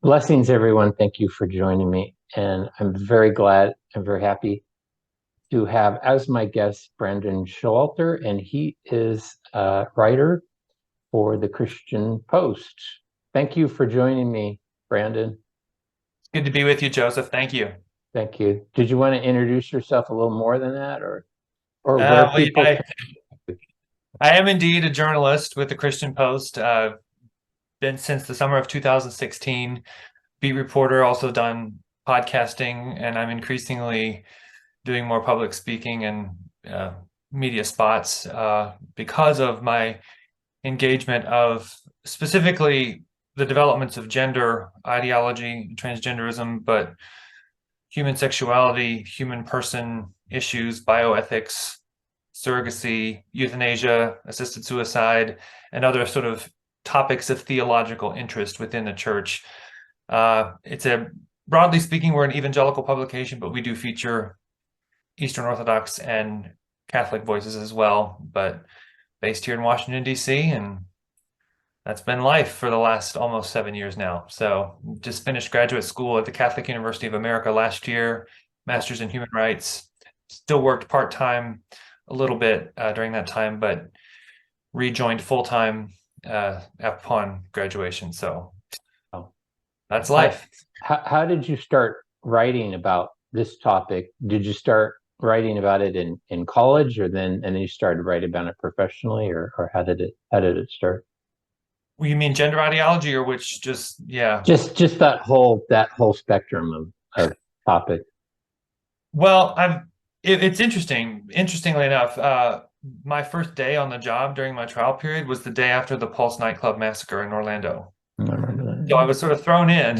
Blessings, everyone. Thank you for joining me. And I'm very glad and very happy to have as my guest Brandon Showalter, and he is a writer for the Christian Post. Thank you for joining me, Brandon. Good to be with you, Joseph. Thank you. Thank you. Did you want to introduce yourself a little more than that, or where Well, yeah, people can? I am indeed a journalist with the Christian Post. Been since the summer of 2016, beat reporter, also done podcasting, and I'm increasingly doing more public speaking and media spots because of my engagement of specifically the developments of gender ideology, transgenderism, but human sexuality, human person issues, bioethics, surrogacy, euthanasia, assisted suicide, and other sort of topics of theological interest within the church. It's a broadly speaking, we're an evangelical publication, but we do feature Eastern Orthodox and Catholic voices as well, but based here in Washington, D.C., and that's been life for the last almost 7 years now. So just finished graduate school at the Catholic University of America last year, master's in human rights. Still worked part-time a little bit during that time, but rejoined full-time upon graduation. So that's How, life. how did you start writing about this topic? Did you start writing about it in college, or then you started writing about it professionally, or how did it start? You mean gender ideology or which just, yeah. Just that whole spectrum of topic. Well, it's interesting. Interestingly enough, my first day on the job during my trial period was the day after the Pulse nightclub massacre in Orlando. I remember So I that. was sort of thrown in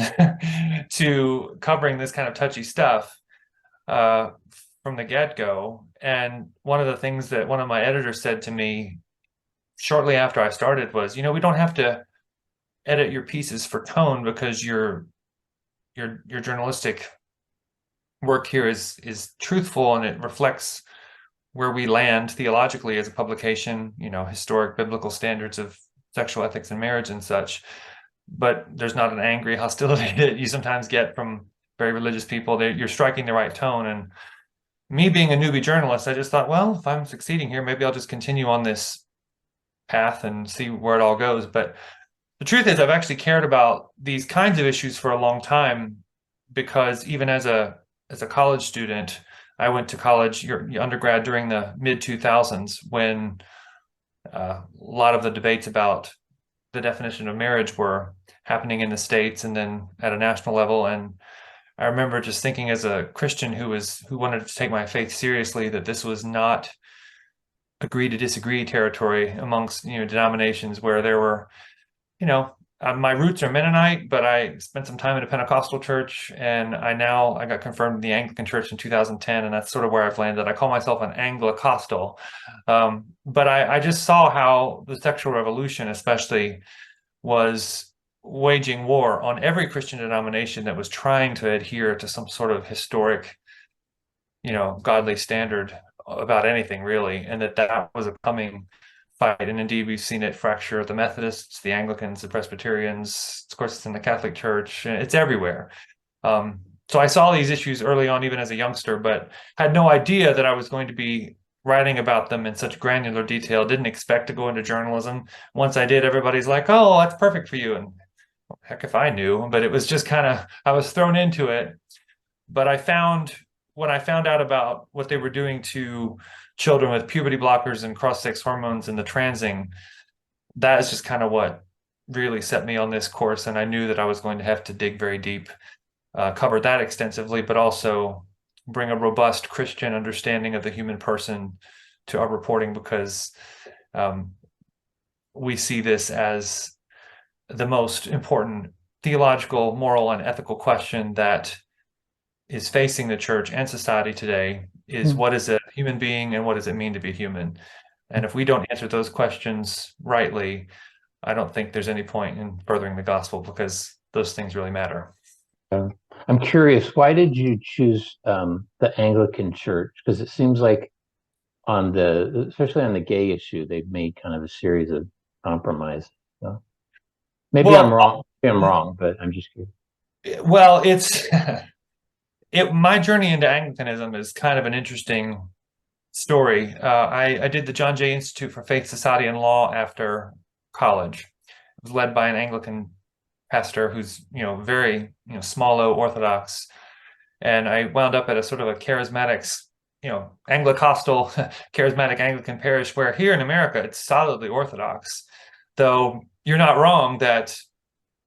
to covering this kind of touchy stuff uh, from the get-go. And one of the things that one of my editors said to me shortly after I started was, we don't have to edit your pieces for tone because your journalistic work here is truthful and it reflects where we land theologically as a publication, historic biblical standards of sexual ethics and marriage and such. But there's not an angry hostility that you sometimes get from very religious people. You're striking the right tone. And me being a newbie journalist, I just thought, well, if I'm succeeding here, maybe I'll just continue on this path and see where it all goes. But the truth is, I've actually cared about these kinds of issues for a long time because even as a college student, I went to college, your undergrad during the mid 2000s when a lot of the debates about the definition of marriage were happening in the States and then at a national level. And I remember just thinking as a Christian who wanted to take my faith seriously that this was not agree to disagree territory amongst denominations where there were you know, my roots are Mennonite, but I spent some time in a Pentecostal church, and I got confirmed in the Anglican Church in 2010, and that's sort of where I've landed. I call myself an Anglicostal, but I just saw how the sexual revolution, especially, was waging war on every Christian denomination that was trying to adhere to some sort of historic, godly standard about anything really, and that was a coming fight. And indeed, we've seen it fracture the Methodists, the Anglicans, the Presbyterians. Of course, it's in the Catholic Church. It's everywhere. So I saw these issues early on, even as a youngster, but had no idea that I was going to be writing about them in such granular detail. Didn't expect to go into journalism. Once I did, everybody's like, "Oh, that's perfect for you." And heck, if I knew, but it was just kind of I was thrown into it. But when I found out about what they were doing to children with puberty blockers and cross-sex hormones and the transing, that is just kind of what really set me on this course. And I knew that I was going to have to dig very deep, cover that extensively, but also bring a robust Christian understanding of the human person to our reporting because um, we see this as the most important theological, moral, and ethical question that is facing the church and society today is Mm. what is a human being and what does it mean to be human? And if we don't answer those questions rightly, I don't think there's any point in furthering the gospel because those things really matter. Uh, I'm curious, why did you choose the Anglican Church? Because it seems like especially on the gay issue, they've made kind of a series of compromises. So maybe I'm Well, wrong. Maybe I'm wrong, but I'm just curious. Well, it's my journey into Anglicanism is kind of an interesting story. I did the John Jay Institute for Faith, Society, and Law after college. It was led by an Anglican pastor who's, very, small O Orthodox. And I wound up at a sort of a charismatic, Anglicostal, charismatic Anglican parish where here in America, it's solidly Orthodox. Though you're not wrong that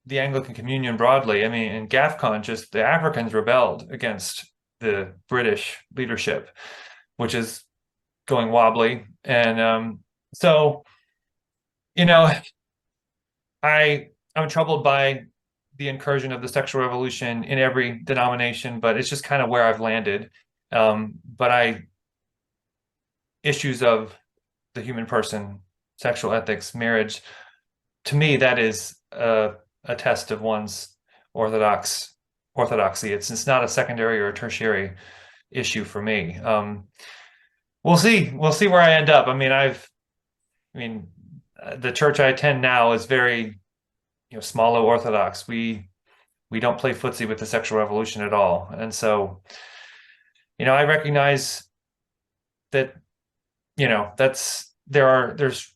the Anglican Communion broadly, I mean, in GAFCON, just the Africans rebelled against the British leadership, which is going wobbly. And so, you know, I'm troubled by the incursion of the sexual revolution in every denomination, but it's just kind of where I've landed. But issues of the human person, sexual ethics, marriage, to me, that is a test of one's orthodoxy. It's not a secondary or a tertiary issue for me. We'll see. We'll see where I end up. The church I attend now is very, small O Orthodox. We don't play footsie with the sexual revolution at all. And so, I recognize that, there's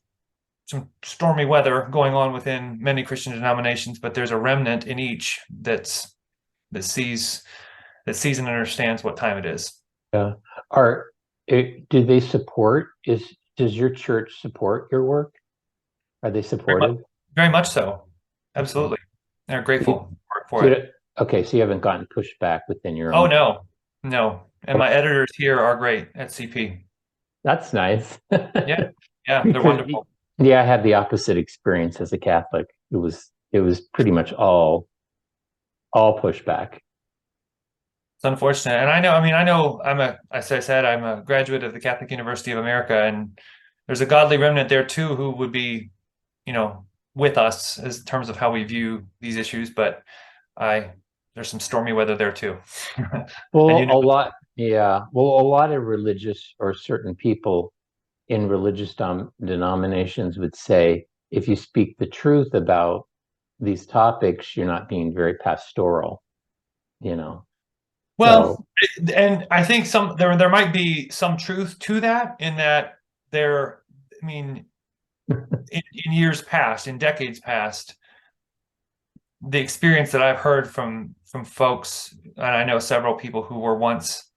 some stormy weather going on within many Christian denominations, but there's a remnant in each that sees and understands what time it is. Yeah. Do they support, does your church support your work? Are they supportive? Very much so. Absolutely. Okay. They're grateful for So it. okay, so you haven't gotten pushback within your Oh, own. no, no. And my editors here are great at CP. That's nice. Yeah, yeah, they're Because wonderful. yeah, I had the opposite experience as a Catholic. It was pretty much all pushback. It's unfortunate. And I know as I said, I'm a graduate of the Catholic University of America, and there's a godly remnant there too who would be, with us as in terms of how we view these issues. But there's some stormy weather there too. And Well, yeah. Well, a lot of religious or certain people in religious denominations would say if you speak the truth about these topics, you're not being very pastoral, you know. So Well, and I think there might be some truth to that in that there, I mean, in years past, in decades past, the experience that I've heard from folks, and I know several people who were once,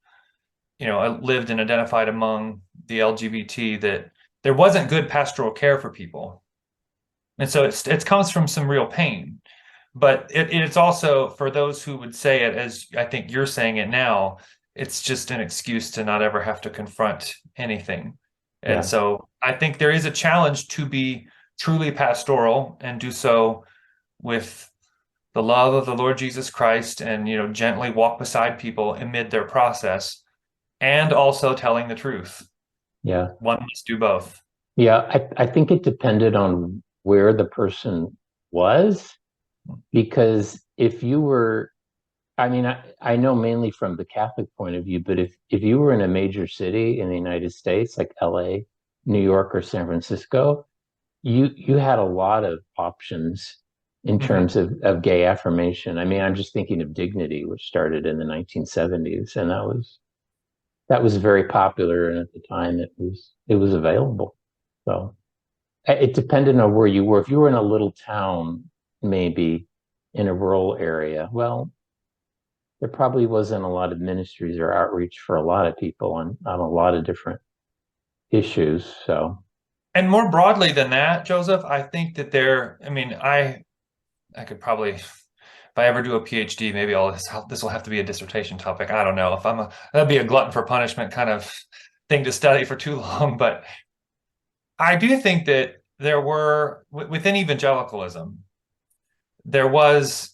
lived and identified among the LGBT, that there wasn't good pastoral care for people, and so it comes from some real pain. But it's also for those who would say it as I think you're saying it now, it's just an excuse to not ever have to confront anything. And yeah, so I think there is a challenge to be truly pastoral and do so with the love of the Lord Jesus Christ and, gently walk beside people amid their process and also telling the truth. yeah, One must do both. yeah. I think it depended on where the person was, because if you were, I mean, I know mainly from the Catholic point of view, but if you were in a major city in the United States, like LA, New York, or San Francisco, you had a lot of options in Mhm. terms of gay affirmation. I mean, I'm just thinking of Dignity, which started in the 1970s, and that was very popular, and at the time it was available. So it depended on where you were. If you were in a little town, maybe in a rural area, well, there probably wasn't a lot of ministries or outreach for a lot of people on a lot of different issues. So And more broadly than that, Joseph, I think that I could probably, if I ever do a PhD, maybe this will have to be a dissertation topic. I don't know if that'd be a glutton for punishment kind of thing to study for too long. But I do think that within evangelicalism, there was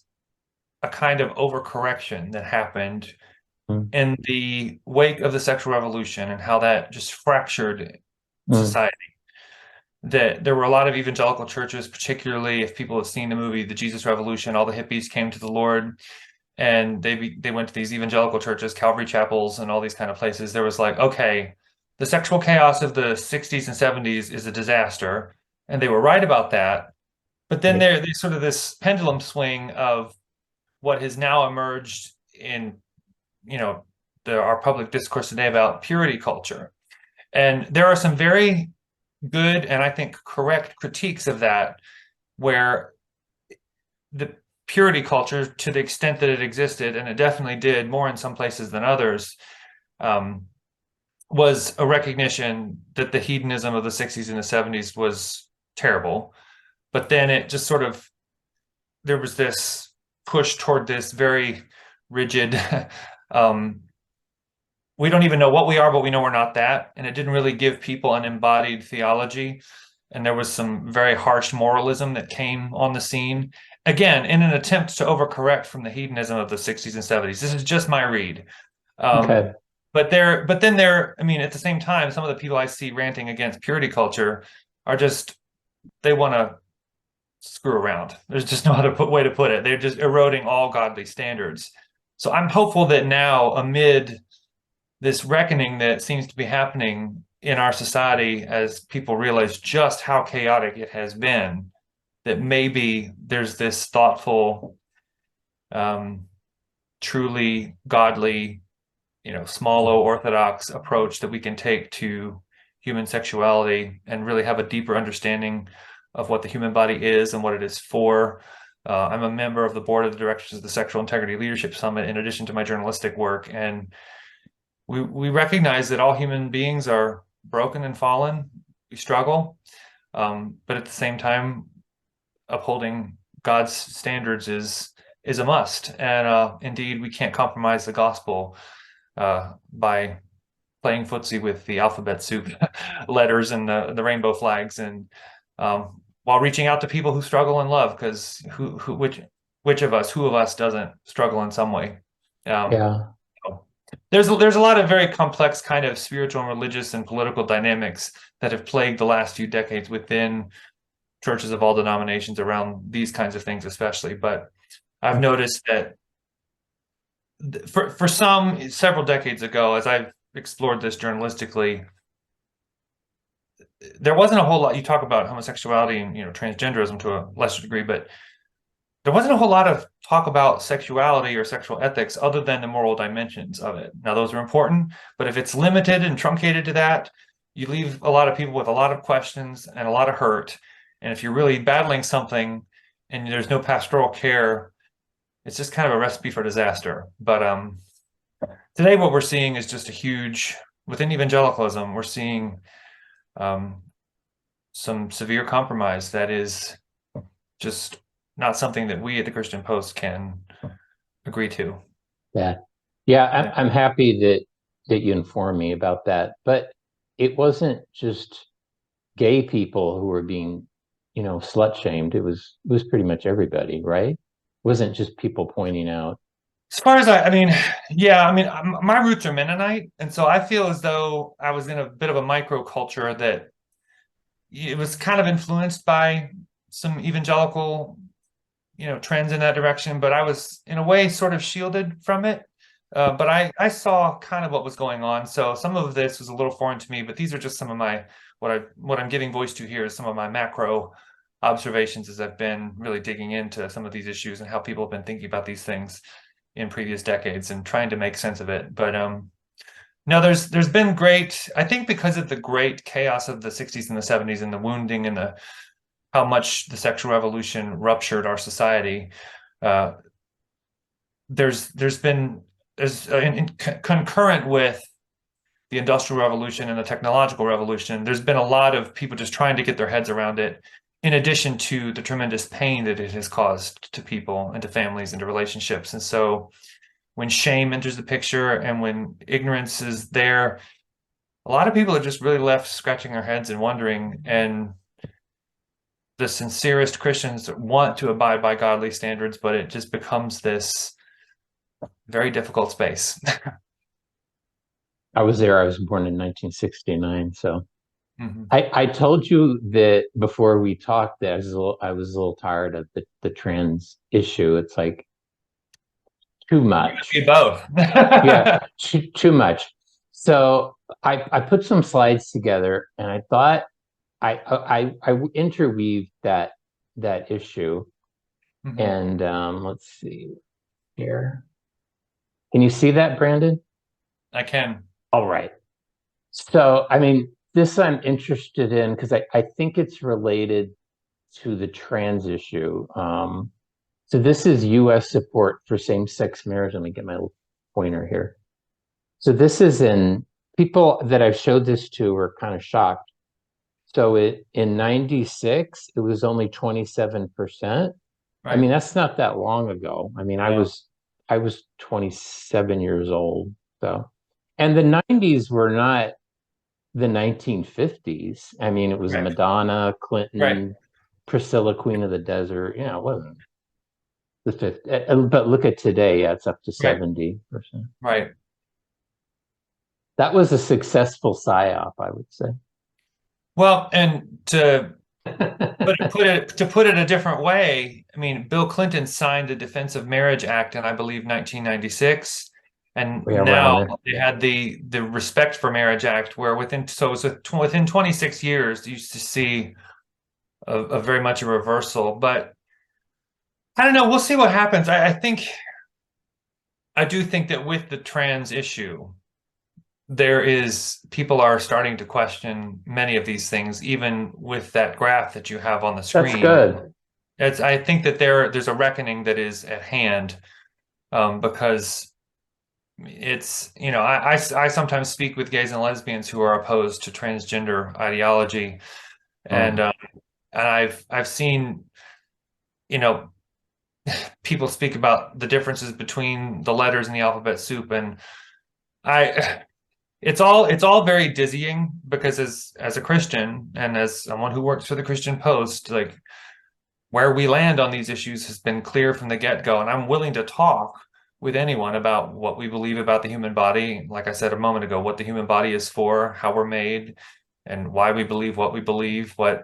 a kind of overcorrection that happened mm, in the wake of the sexual revolution and how that just fractured mm, society. That there were a lot of evangelical churches, particularly if people have seen the movie The Jesus Revolution, all the hippies came to the Lord and they went to these evangelical churches, Calvary chapels, and all these kind of places. There was like, okay, the sexual chaos of the 60s and 70s is a disaster, and they were right about that. But then right. there's sort of this pendulum swing of what has now emerged in, you know, our public discourse today about purity culture. And there are some very good and I think correct critiques of that, where the purity culture, to the extent that it existed, and it definitely did more in some places than others, was a recognition that the hedonism of the 60s and the 70s was terrible. But then it just sort of, there was this push toward this very rigid, we don't even know what we are, but we know we're not that. And it didn't really give people an embodied theology. And there was some very harsh moralism that came on the scene. Again, in an attempt to overcorrect from the hedonism of the 60s and 70s. This is just my read. Okay. But then I mean, at the same time, some of the people I see ranting against purity culture are just, they want to screw around. There's just no other way to put it. They're just eroding all godly standards. So I'm hopeful that now, amid this reckoning that seems to be happening in our society as people realize just how chaotic it has been, that maybe there's this thoughtful, truly godly, small o orthodox approach that we can take to human sexuality and really have a deeper understanding of what the human body is and what it is for. I'm a member of the board of the directors of the Sexual Integrity Leadership Summit, in addition to my journalistic work. And we recognize that all human beings are broken and fallen. We struggle. But at the same time, upholding God's standards is a must. And indeed, we can't compromise the gospel by playing footsie with the alphabet soup letters and the rainbow flags, and while reaching out to people who struggle in love, because which of us, who of us doesn't struggle in some way? Yeah. There's a lot of very complex kind of spiritual and religious and political dynamics that have plagued the last few decades within churches of all denominations around these kinds of things, especially. But I've noticed that for some, several decades ago, as I've explored this journalistically, there wasn't a whole lot. You talk about homosexuality and transgenderism to a lesser degree, but there wasn't a whole lot of talk about sexuality or sexual ethics other than the moral dimensions of it. Now, those are important, but if it's limited and truncated to that, you leave a lot of people with a lot of questions and a lot of hurt. And if you're really battling something and there's no pastoral care, it's just kind of a recipe for disaster. But today what we're seeing is just a huge, within evangelicalism, we're seeing some severe compromise that is just not something that we at the Christian Post can agree to. Yeah. I'm happy that you informed me about that. But it wasn't just gay people who were being, slut shamed. It was pretty much everybody, right? It wasn't just people pointing out. As far as I mean, yeah, I mean, my roots are Mennonite, and so I feel as though I was in a bit of a microculture that it was kind of influenced by some evangelical, trends in that direction, but I was in a way sort of shielded from it. But I saw kind of what was going on. So some of this was a little foreign to me, but these are just some of my, what I'm giving voice to here is some of my macro observations as I've been really digging into some of these issues and how people have been thinking about these things in previous decades and trying to make sense of it. But no, there's been great, I think, because of the great chaos of the 60s and the 70s and the wounding and how much the sexual revolution ruptured our society. There's concurrent with the Industrial Revolution and the technological revolution, there's been a lot of people just trying to get their heads around it, in addition to the tremendous pain that it has caused to people and to families and to relationships. And so when shame enters the picture and when ignorance is there, a lot of people are just really left scratching their heads and wondering. And the sincerest Christians want to abide by godly standards, but it just becomes this very difficult space. I was there. I was born in 1969. So I told you that before we talked that I was a little tired of the trans issue. It's like too much. Both. Yeah, too much. So I put some slides together, and I thought I interweaved that issue, and let's see. Here. Can you see that, Brandon? I can. All right. So, I mean, this I'm interested in because I think it's related to the trans issue. So this is U.S. support for same-sex marriage. Let me get my little pointer here. So this is in people that I've showed this to are kind of shocked. So it in 96, it was only 27%. I Right. mean, that's not that long ago. I mean, Yeah. I was 27 years old. So, and the 90s were not the 1950s. I mean, it was Right. Madonna, Right. Clinton, Priscilla, Queen of the Desert. You know, it wasn't the 50. But look at today, yeah, it's up to Right. 70%. Right. That was a successful psyop, I would say. Well, and to put it a different way, I mean, Bill Clinton signed the Defense of Marriage Act in, I believe, 1996, and Yeah, around now there. they had the Respect for Marriage Act, where within 26 years, you used to see a very much a reversal. But I don't know. We'll see what happens. I do think that with the trans issue, there is people are starting to question many of these things, even with that graph that you have on the That's screen. good. I think that there's a reckoning that is at hand, because it's, I sometimes speak with gays and lesbians who are opposed to transgender ideology, and Mm. I've seen, you know people speak about the differences between the letters in the alphabet soup, and I it's all very dizzying, because as a Christian and as someone who works for the Christian Post, like, where we land on these issues has been clear from the get-go, and I'm willing to talk with anyone about what we believe about the human body. Like I said a moment ago, what the human body is for, how we're made, and why we believe what we believe, what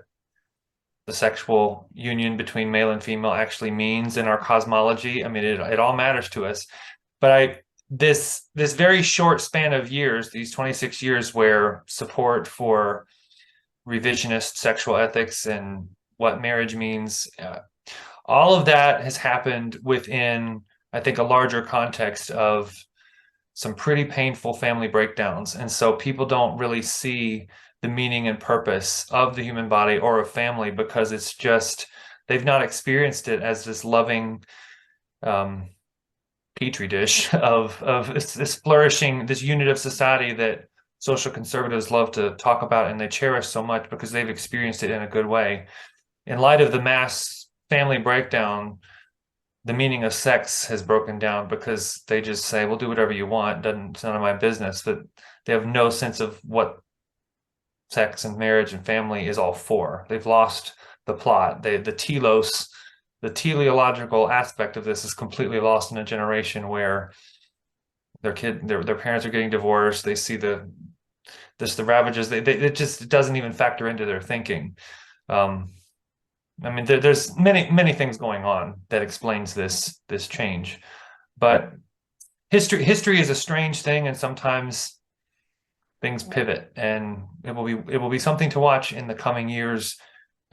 the sexual union between male and female actually means in our cosmology. I mean, it all matters to us. But this very short span of years, these 26 years, where support for revisionist sexual ethics and what marriage means, all of that has happened within, I think, a larger context of some pretty painful family breakdowns. And so people don't really see the meaning and purpose of the human body or of family, because it's just, they've not experienced it as this loving, um, petri dish of this flourishing, this unit of society that social conservatives love to talk about and they cherish so much because they've experienced it in a good way. In light of the mass family breakdown, the meaning of sex has broken down, because they just say, "We'll do whatever you want. It's none of my business." But they have no sense of what sex and marriage and family is all for. They've lost the plot. The teleological aspect of this is completely lost in a generation where their parents are getting divorced. They see the ravages. It just doesn't even factor into their thinking. Um, I mean, there's many things going on that explains this change, but history is a strange thing, and sometimes things pivot, and it will be something to watch in the coming years.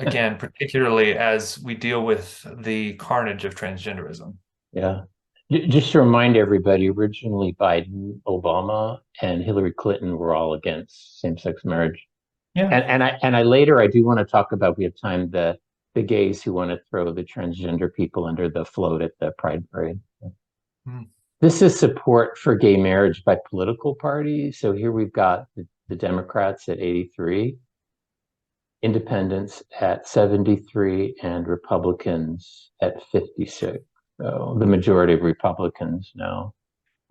Again, particularly as we deal with the carnage of transgenderism. Yeah. Just to remind everybody, originally Biden, Obama, and Hillary Clinton were all against same-sex marriage. Yeah. And I later I do want to talk about, we have time, the gays who want to throw the transgender people under the float at the Pride Parade. Mm. This is support for gay marriage by political parties. So here we've got the Democrats at 83, independents at 73, and Republicans at 56. So the majority of Republicans now.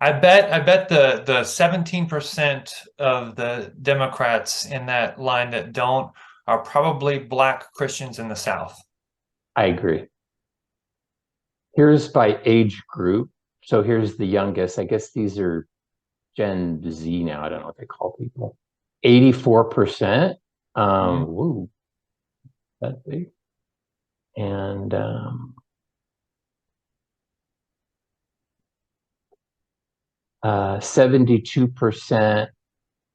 I bet the 17% of the Democrats in that line that don't are probably Black Christians in the South. I agree. Here's by age group. So here's the youngest. I guess these are Gen Z now. I don't know what they call people. 84%. Mhm. Woo, that big. And 72%.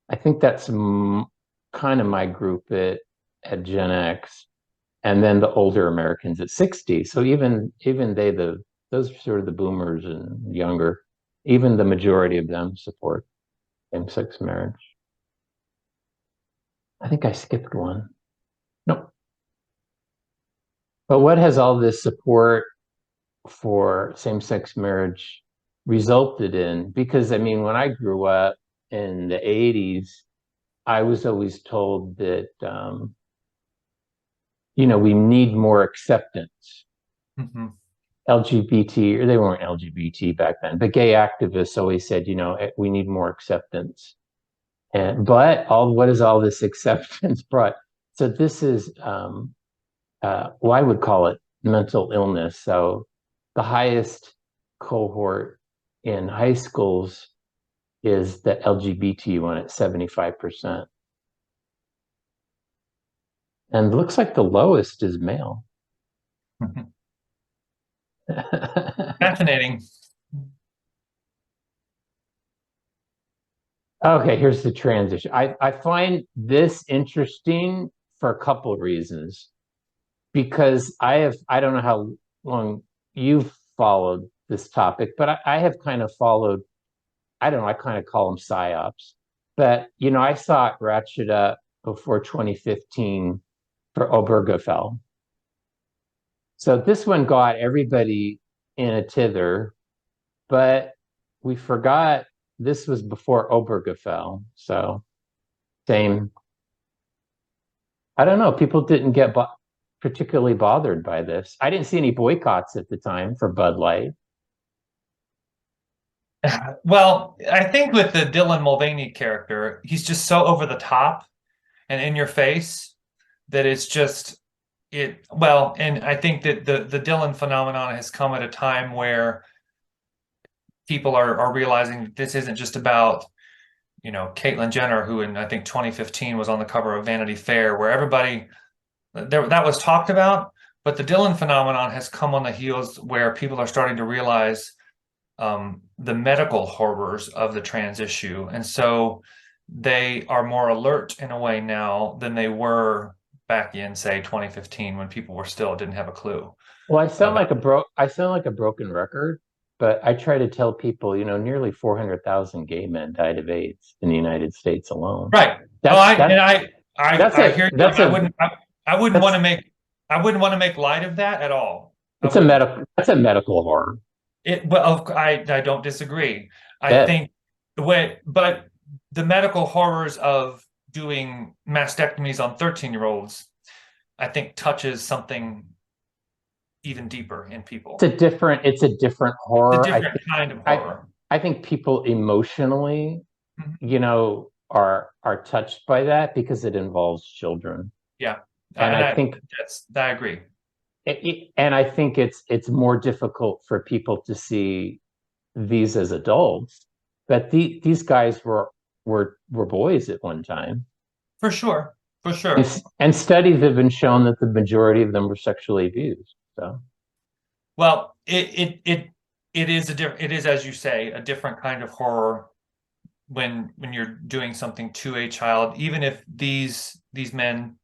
I think that's kind of my group at Gen X. And then the older Americans at 60. So even they, the Those are sort of the boomers and younger. Even the majority of them support same-sex marriage. I think I skipped one. No. But what has all this support for same-sex marriage resulted in? Because I mean, when I grew up in the 80s, I was always told that we need more acceptance. Mm-hmm. LGBT, or they weren't LGBT back then, but gay activists always said, we need more acceptance. But what is all this acceptance brought? So this is, well, I would call it mental illness. So the highest cohort in high schools is the LGBT one at 75%. And looks like the lowest is male. Fascinating. Okay, here's the transition. I find this interesting for a couple of reasons. Because I don't know how long you've followed this topic, but I have kind of followed, I don't know, I kind of call them psyops. But, I saw it ratchet up before 2015 for Obergefell. So this one got everybody in a tither, but we forgot this was before Obergefell. So same. I don't know. People didn't get particularly bothered by this. I didn't see any boycotts at the time for Bud Light. Well, I think with the Dylan Mulvaney character, he's just so over the top and in your face that it's just it. Well, and I think that the Dylan phenomenon has come at a time where people are realizing that this isn't just about, Caitlyn Jenner, who in I think 2015 was on the cover of Vanity Fair, where everybody that was talked about, but the Dylan phenomenon has come on the heels where people are starting to realize the medical horrors of the trans issue. And so they are more alert in a way now than they were back in, say, 2015 when people were still didn't have a clue. Well, I sound like a broken record, but I try to tell people, nearly 400,000 gay men died of AIDS in the United States alone. Right. I hear you. I wouldn't want to make light of that at all. That's a medical horror. I don't disagree. I think but the medical horrors of doing mastectomies on 13-year-olds, I think touches something even deeper in people. It's a different horror. It's a different kind of horror. I think people emotionally, are touched by that because it involves children. Yeah. And I agree. And I think it's more difficult for people to see these as adults, but these guys were boys at one time. For sure. And studies have been shown that the majority of them were sexually abused. So, well, it is as you say a different kind of horror when you're doing something to a child, even if these men,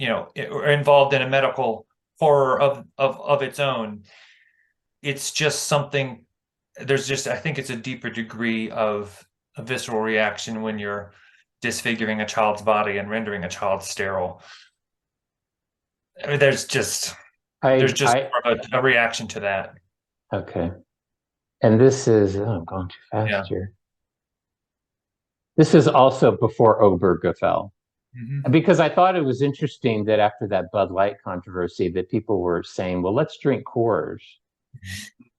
are involved in a medical horror of its own. It's just something. I think it's a deeper degree of a visceral reaction when you're disfiguring a child's body and rendering a child sterile. I mean, there's just a reaction to that. Okay. And this is, I'm going too fast here. This is also before Obergefell. Mm-hmm. Because I thought it was interesting that after that Bud Light controversy that people were saying, well, let's drink Coors.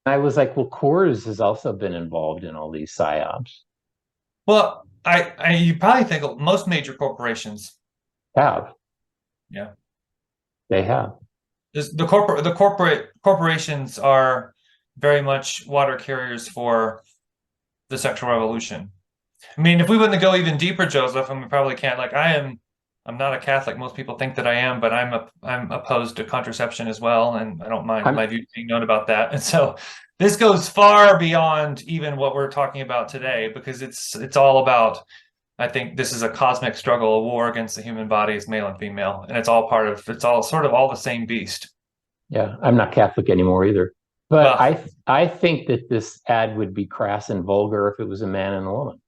I was like, well, Coors has also been involved in all these psyops. Well, you probably think most major corporations have. Yeah. They have. The corporations are very much water carriers for the sexual revolution. I mean, if we wouldn't go even deeper, Joseph, and we probably can't. Like, I'm not a Catholic. Most people think that I am, but I'm opposed to contraception as well, and I don't mind my views being known about that. And so this goes far beyond even what we're talking about today, because it's all about. I think this is a cosmic struggle, a war against the human body as male and female, and it's all sort of all the same beast. Yeah, I'm not Catholic anymore either. But Well, I think that this ad would be crass and vulgar if it was a man and a woman.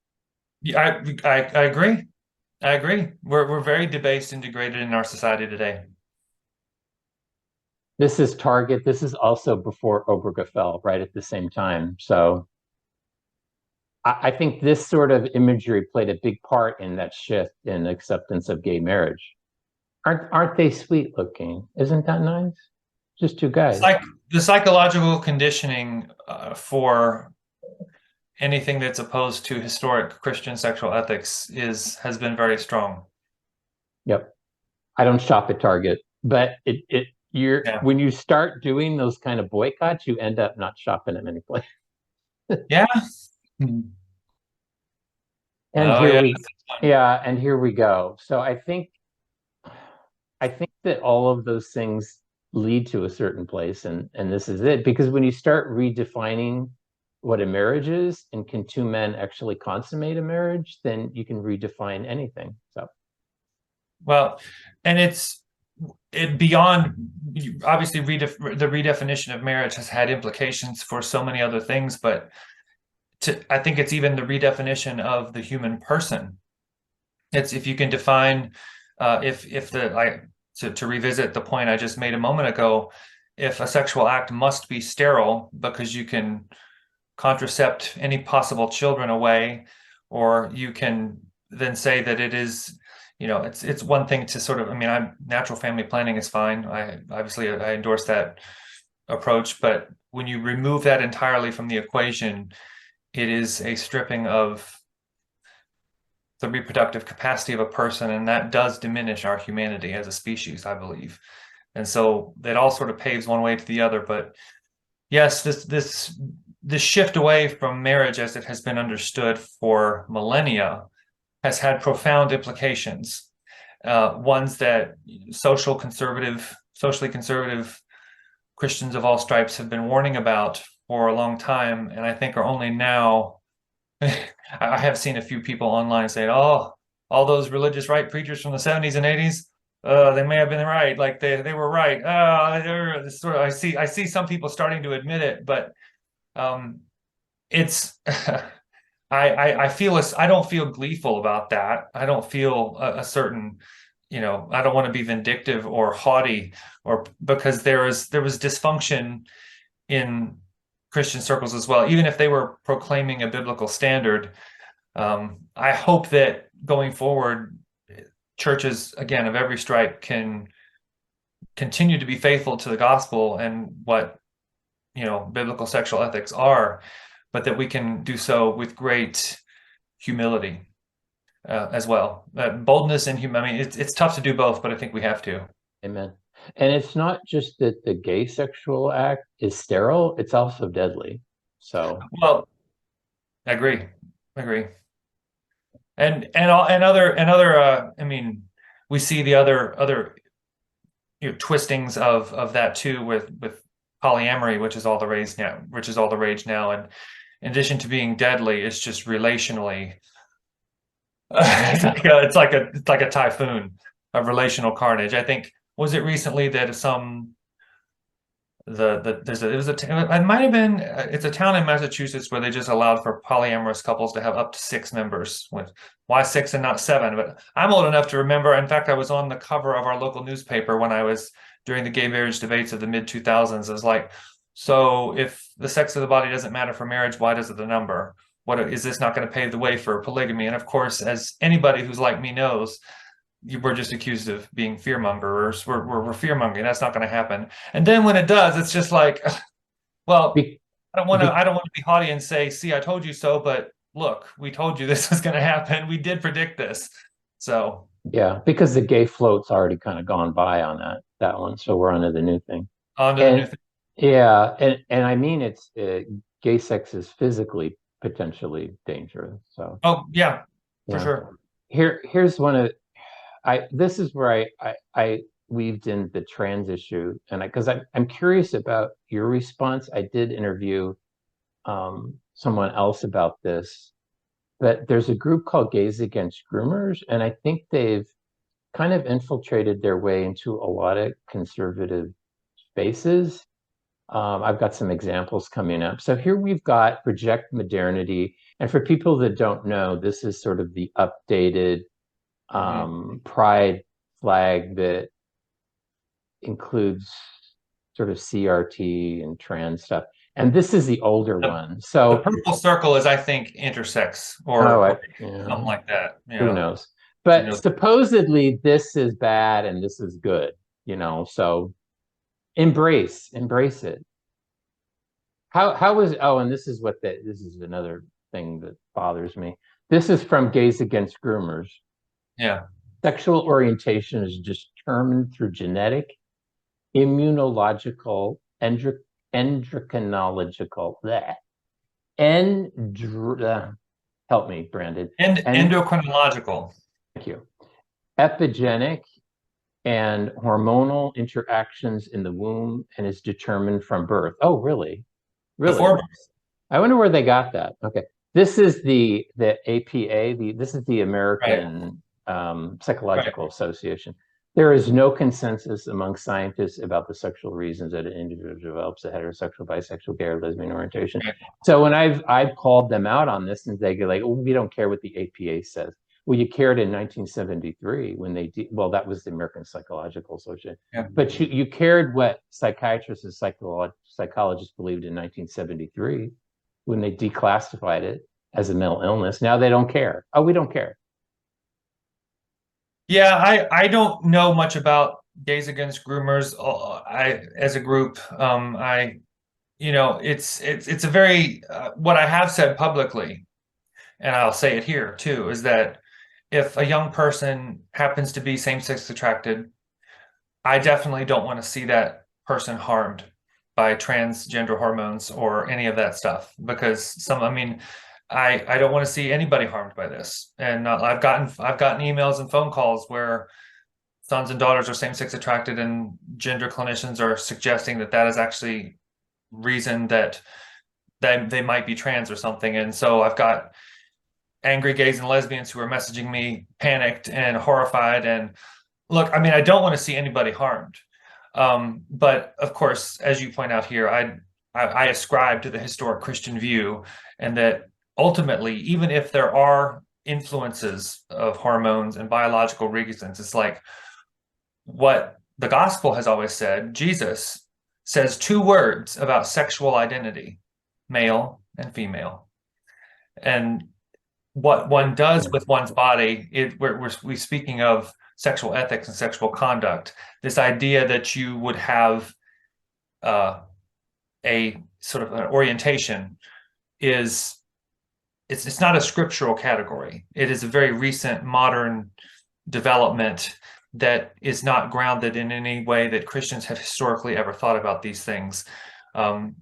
yeah, I agree. I agree. We're very debased and degraded in our society today. This is Target. This is also before Obergefell, fell, right at the same time. So I think this sort of imagery played a big part in that shift in acceptance of gay marriage. Aren't they sweet looking? Isn't that nice? Just two It's guys. like the psychological conditioning for anything that's opposed to historic Christian sexual ethics is has been very strong. Yep. I don't shop at Target, but it you're Yeah. when you start doing those kind of boycotts, you end up not shopping at many places. Yeah. Hmm. And Oh here yeah. we, yeah, and here we go. So I think that all of those things lead to a certain place, and this is it. Because when you start redefining what a marriage is, and can two men actually consummate a marriage, then you can redefine anything. So Well, and it beyond obviously the redefinition of marriage has had implications for so many other things, but I think it's even the redefinition of the human person. It's if you can define if the I to revisit the point I just made a moment ago, if a sexual act must be sterile because you can contracept any possible children away, or you can then say that it is, it's one thing to sort of, I mean, I'm natural family planning is fine. I endorse that approach, but when you remove that entirely from the equation, it is a stripping of the reproductive capacity of a person, and that does diminish our humanity as a species, I believe. And so it all sort of paves one way to the other. But yes, this shift away from marriage as it has been understood for millennia has had profound implications. Ones that socially conservative Christians of all stripes have been warning about for a long time, and I think are only now. I have seen a few people online saying, "Oh, all those religious right preachers from the 70s and 80s, they may have been right. Like they were right." Sort of, I see some people starting to admit it, but um, it's I feel I don't feel gleeful about that. I don't feel a certain, I don't want to be vindictive or haughty, or because there was dysfunction in Christian circles as well, even if they were proclaiming a biblical standard. I hope that going forward, churches again of every stripe can continue to be faithful to the gospel and what biblical sexual ethics are, but that we can do so with great humility as well. Boldness and humility. I mean, it's tough to do both, but I think we have to. amen. And it's not just that the gay sexual act is sterile, it's also deadly. So Well, I agree. I agree. And other. I mean, we see the other twistings of that too with polyamory, which is all the rage now, and in addition to being deadly, it's just relationally it's like a typhoon of relational carnage. I think, was it recently that some there's a it was a it might have been it's a town in Massachusetts where they just allowed for polyamorous couples to have up to six members. With why six and not seven? But I'm old enough to remember. In fact, I was on the cover of our local newspaper when I was during the gay marriage debates of the mid 2000s. It was like, so if the sex of the body doesn't matter for marriage, why does it the number? What is this not going to pave the way for polygamy? And of course, as anybody who's like me knows, we're just accused of being fear mongers. We're fear mongering. That's not going to happen. And then when it does, it's just like, well, be, I be, don't want to be haughty and say, "See, I told you so." But look, we told you this was going to happen. We did predict this. So yeah, because the gay float's already kind of gone by on that one. So we're on to the new thing. on to the new And thing. yeah, and I mean it's gay sex is physically potentially dangerous. So Oh yeah, for yeah, sure. here's one of I this is where I weaved in the trans issue, and because I'm curious about your response. I did interview someone else about this, but there's a group called Gays Against Groomers, and I think they've kind of infiltrated their way into a lot of conservative spaces. I've got some examples coming up. So here we've got Reject Modernity. And for people that don't know, this is sort of the updated Hmm. pride flag that includes sort of CRT and trans stuff. And this is the older one. The So, purple circle is, I think, intersex oh, or yeah, something like that. who Yeah. knows? Who But knows? supposedly this is bad and this is good, so embrace it. How was, oh, and this is another thing that bothers me. This is from Gays Against Groomers. Yeah. Sexual orientation is determined through genetic, immunological, endocrinological, bleh, help me, Brandon. And And endocrinological. thank you. Epigenic and hormonal interactions in the womb and is determined from birth. Oh, really? Really? Before birth. I wonder where they got that. Okay. This is the APA, this is the Right. American Right. Psychological Association. There is no consensus among scientists about the sexual reasons that an individual develops a heterosexual, bisexual, gay, or lesbian orientation. Right. So when I've called them out on this, and they go like, "Oh, we don't care what the APA says." Well, you cared in 1973 when well, that was the American Psychological Association. Yeah. But you cared what psychiatrists and psychologists believed in 1973 when they declassified it as a mental illness. Now they don't care. Oh, we don't care. Yeah, I don't know much about Gays Against Groomers. I as a group, I it's a very what I have said publicly, and I'll say it here too, is that if a young person happens to be same-sex attracted, I definitely don't want to see that person harmed by transgender hormones or any of that stuff because I mean, I don't want to see anybody harmed by this. And I've gotten emails and phone calls where sons and daughters are same-sex attracted, and gender clinicians are suggesting that that is actually reason that they might be trans or something. And so I've got angry gays and lesbians who are messaging me panicked and horrified. And look, I mean, I don't want to see anybody harmed. But of course, as you point out here, I ascribe to the historic Christian view, and that ultimately, even if there are influences of hormones and biological reasons, it's like what the gospel has always said. Jesus says two words about sexual identity: male and female. And what one does with one's body, we're speaking of sexual ethics and sexual conduct. This idea that you would have a sort of an orientation is it's not a scriptural category. It is a very recent modern development that is not grounded in any way that Christians have historically ever thought about these things. And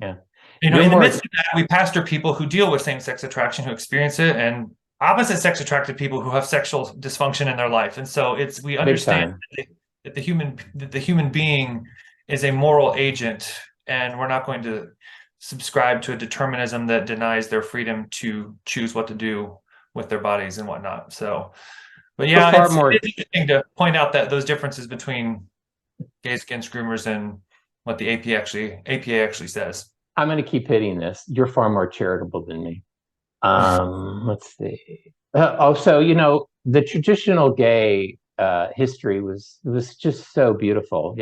Yeah. in the midst of that, we pastor people who deal with same-sex attraction, who experience it, and opposite sex attracted people who have sexual dysfunction in their life. And so we understand that the human being is a moral agent, and we're not going to subscribe to a determinism that denies their freedom to choose what to do with their bodies and whatnot. So, but yeah, far it's more interesting to point out that those differences between Gays Against Groomers and what the APA actually says. I'm going to keep hitting this. You're far more charitable than me. Let's see. Also, the traditional gay history was just so beautiful.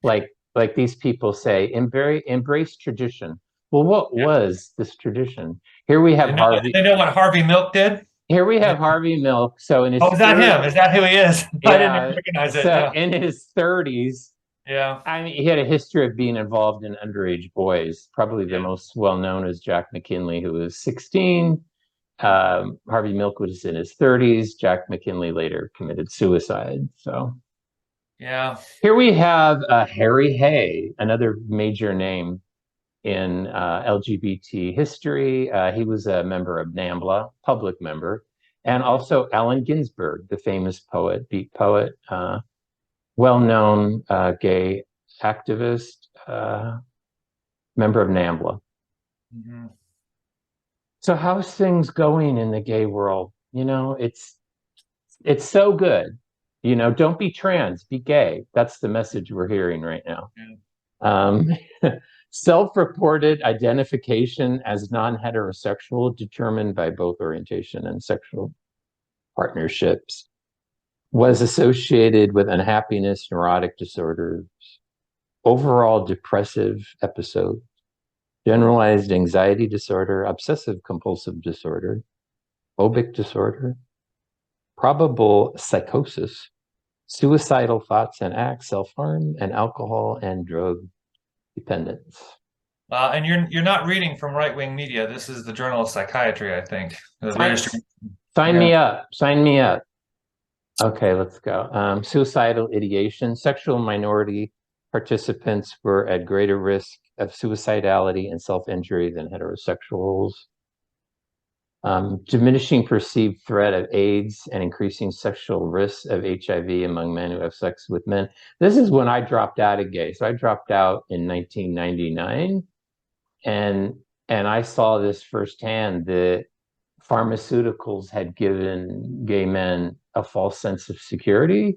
Like these people say, embrace tradition. Well, what Yeah. was this tradition? Here we have Harvey. They know what Harvey Milk did? Here we have Harvey Milk. So in his Oh, is that him? Is that who he is? I didn't even yeah. recognize it. So Yeah. in his 30s, Yeah. I mean, he had a history of being involved in underage boys. Probably the Yeah. most well known is Jack McKinley, who was 16. Harvey Milk was in his 30s. Jack McKinley later committed suicide. So Yeah. here we have Harry Hay, another major name in LGBT history. He was a member of NAMBLA, public member, and also Allen Ginsberg, the famous poet, beat poet, well-known gay activist, member of NAMBLA. Mhm. So how's things going in the gay world? It's so good. Don't be trans, be gay. That's the message we're hearing right now. Yeah. Um, self-reported identification as non-heterosexual determined by both orientation and sexual partnerships was associated with unhappiness, neurotic disorders, overall depressive episodes, generalized anxiety disorder, obsessive compulsive disorder, phobic disorder, probable psychosis, suicidal thoughts and acts, self-harm, and alcohol and drug dependence. And you're not reading from right-wing media. This is the Journal of Psychiatry, I think. The British. Sign Yeah. me up. Sign me up. Okay, let's go. Suicidal ideation. Sexual minority participants were at greater risk of suicidality and self-injury than heterosexuals. Diminishing perceived threat of AIDS and increasing sexual risks of HIV among men who have sex with men. This is when I dropped out of gay. So I dropped out in 1999, and I saw this firsthand that pharmaceuticals had given gay men a false sense of security,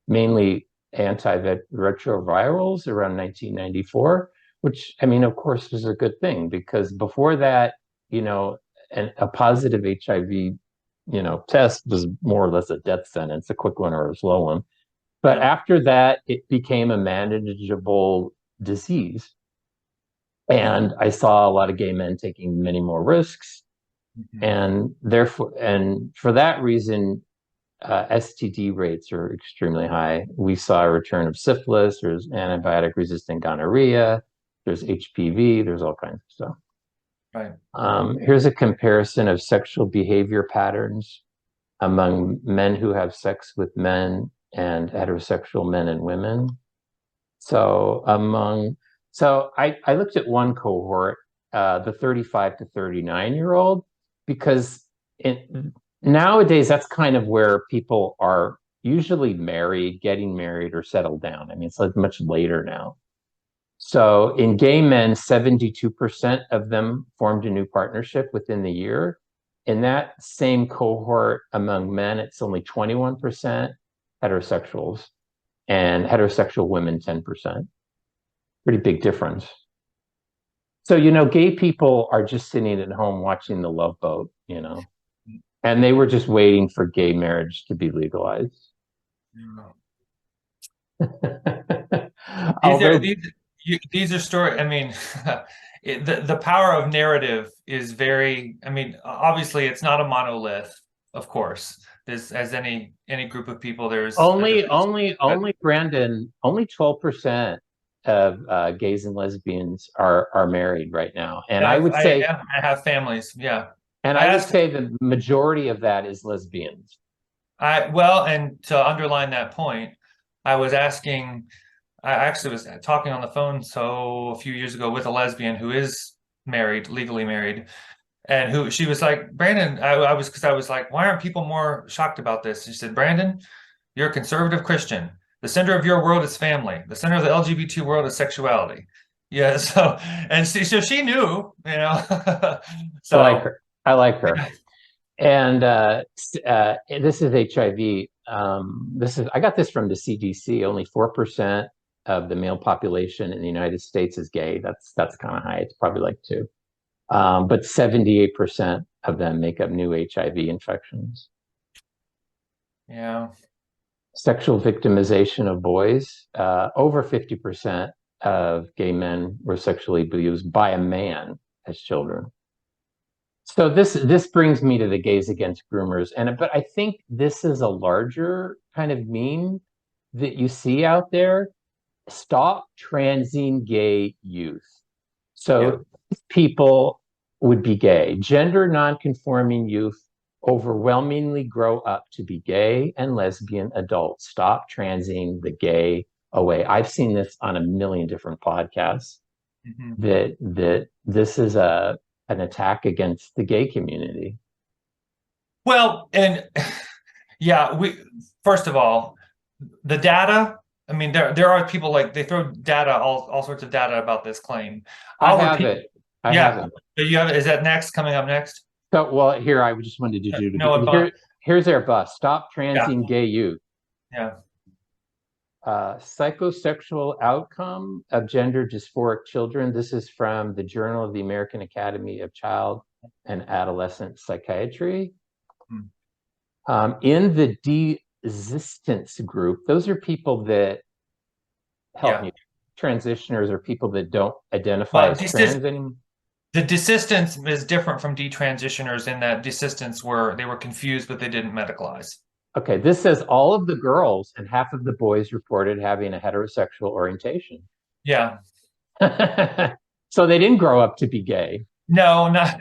mainly antiretrovirals around 1994, which, I mean, of course, was a good thing because before that, you know, a positive HIV, test was more or less a death sentence, a quick one or a slow one. But Yeah. after that, it became a manageable disease. And I saw a lot of gay men taking many more risks. Mhm. And therefore, and for that reason, STD rates are extremely high. We saw a return of syphilis, there's antibiotic resistant gonorrhea, there's HPV, there's all kinds of stuff. Right. Here's a comparison of sexual behavior patterns among men who have sex with men and heterosexual men and women. So I looked at one cohort, the 35 to 39-year-old, because nowadays that's kind of where people are usually married, getting married, or settled down. I mean, it's like much later now. So in gay men, 72% of them formed a new partnership within the year. In that same cohort among men, it's only 21% heterosexuals, and heterosexual women, 10%. Pretty big difference. So, gay people are just sitting at home watching The Love Boat, and they were just waiting for gay marriage to be legalized. Although These are stories. I mean, the power of narrative is very. I mean, obviously, it's not a monolith. Of course, there's as any group of people. There's only Brandon, only 12% of gays and lesbians are married right now, and I would say I have families. Yeah, and I would say the majority of that is lesbians. And to underline that point, I was asking. I actually was talking on the phone a few years ago with a lesbian who is married, legally married, and who she was like, Brandon, because I was like, why aren't people more shocked about this? She said, Brandon, you're a conservative Christian. The center of your world is family. The center of the LGBT world is sexuality. Yeah. So she knew, I like so her. I like her. And this is HIV. I got this from the CDC. Only 4% of the male population in the United States is gay. That's kind of high. It's probably like 2. But 78% of them make up new HIV infections. yeah. Sexual victimization of boys. Over 50% of gay men were sexually abused by a man as children. So this brings me to the gays against groomers, but I think this is a larger kind of meme that you see out there. Stop transing gay youth. So people would be gay. Gender nonconforming youth overwhelmingly grow up to be gay and lesbian adults. Stop transing the gay away. I've seen this on a million different podcasts. Mhm. that this is an attack against the gay community. Well, and yeah, first of all, the data. I mean, there are people like they throw data, all sorts of data about this claim. I have it. So you have it. Is that next? Coming up next? So, well, here I just wanted to do No, here's their bus. Stop yeah, transing gay youth. yeah. Psychosexual outcome of gender dysphoric children. This is from the Journal of the American Academy of Child and Adolescent Psychiatry. Hmm. In the desistance group, those are people that help Yeah. me. Transitioners are people that don't identify Well, as trans anymore. the desistance is different from detransitioners in that desistance were they were confused, but they didn't medicalize. Okay, this says all of the girls and half of the boys reported having a heterosexual orientation. Yeah. So they didn't grow up to be gay. No, not.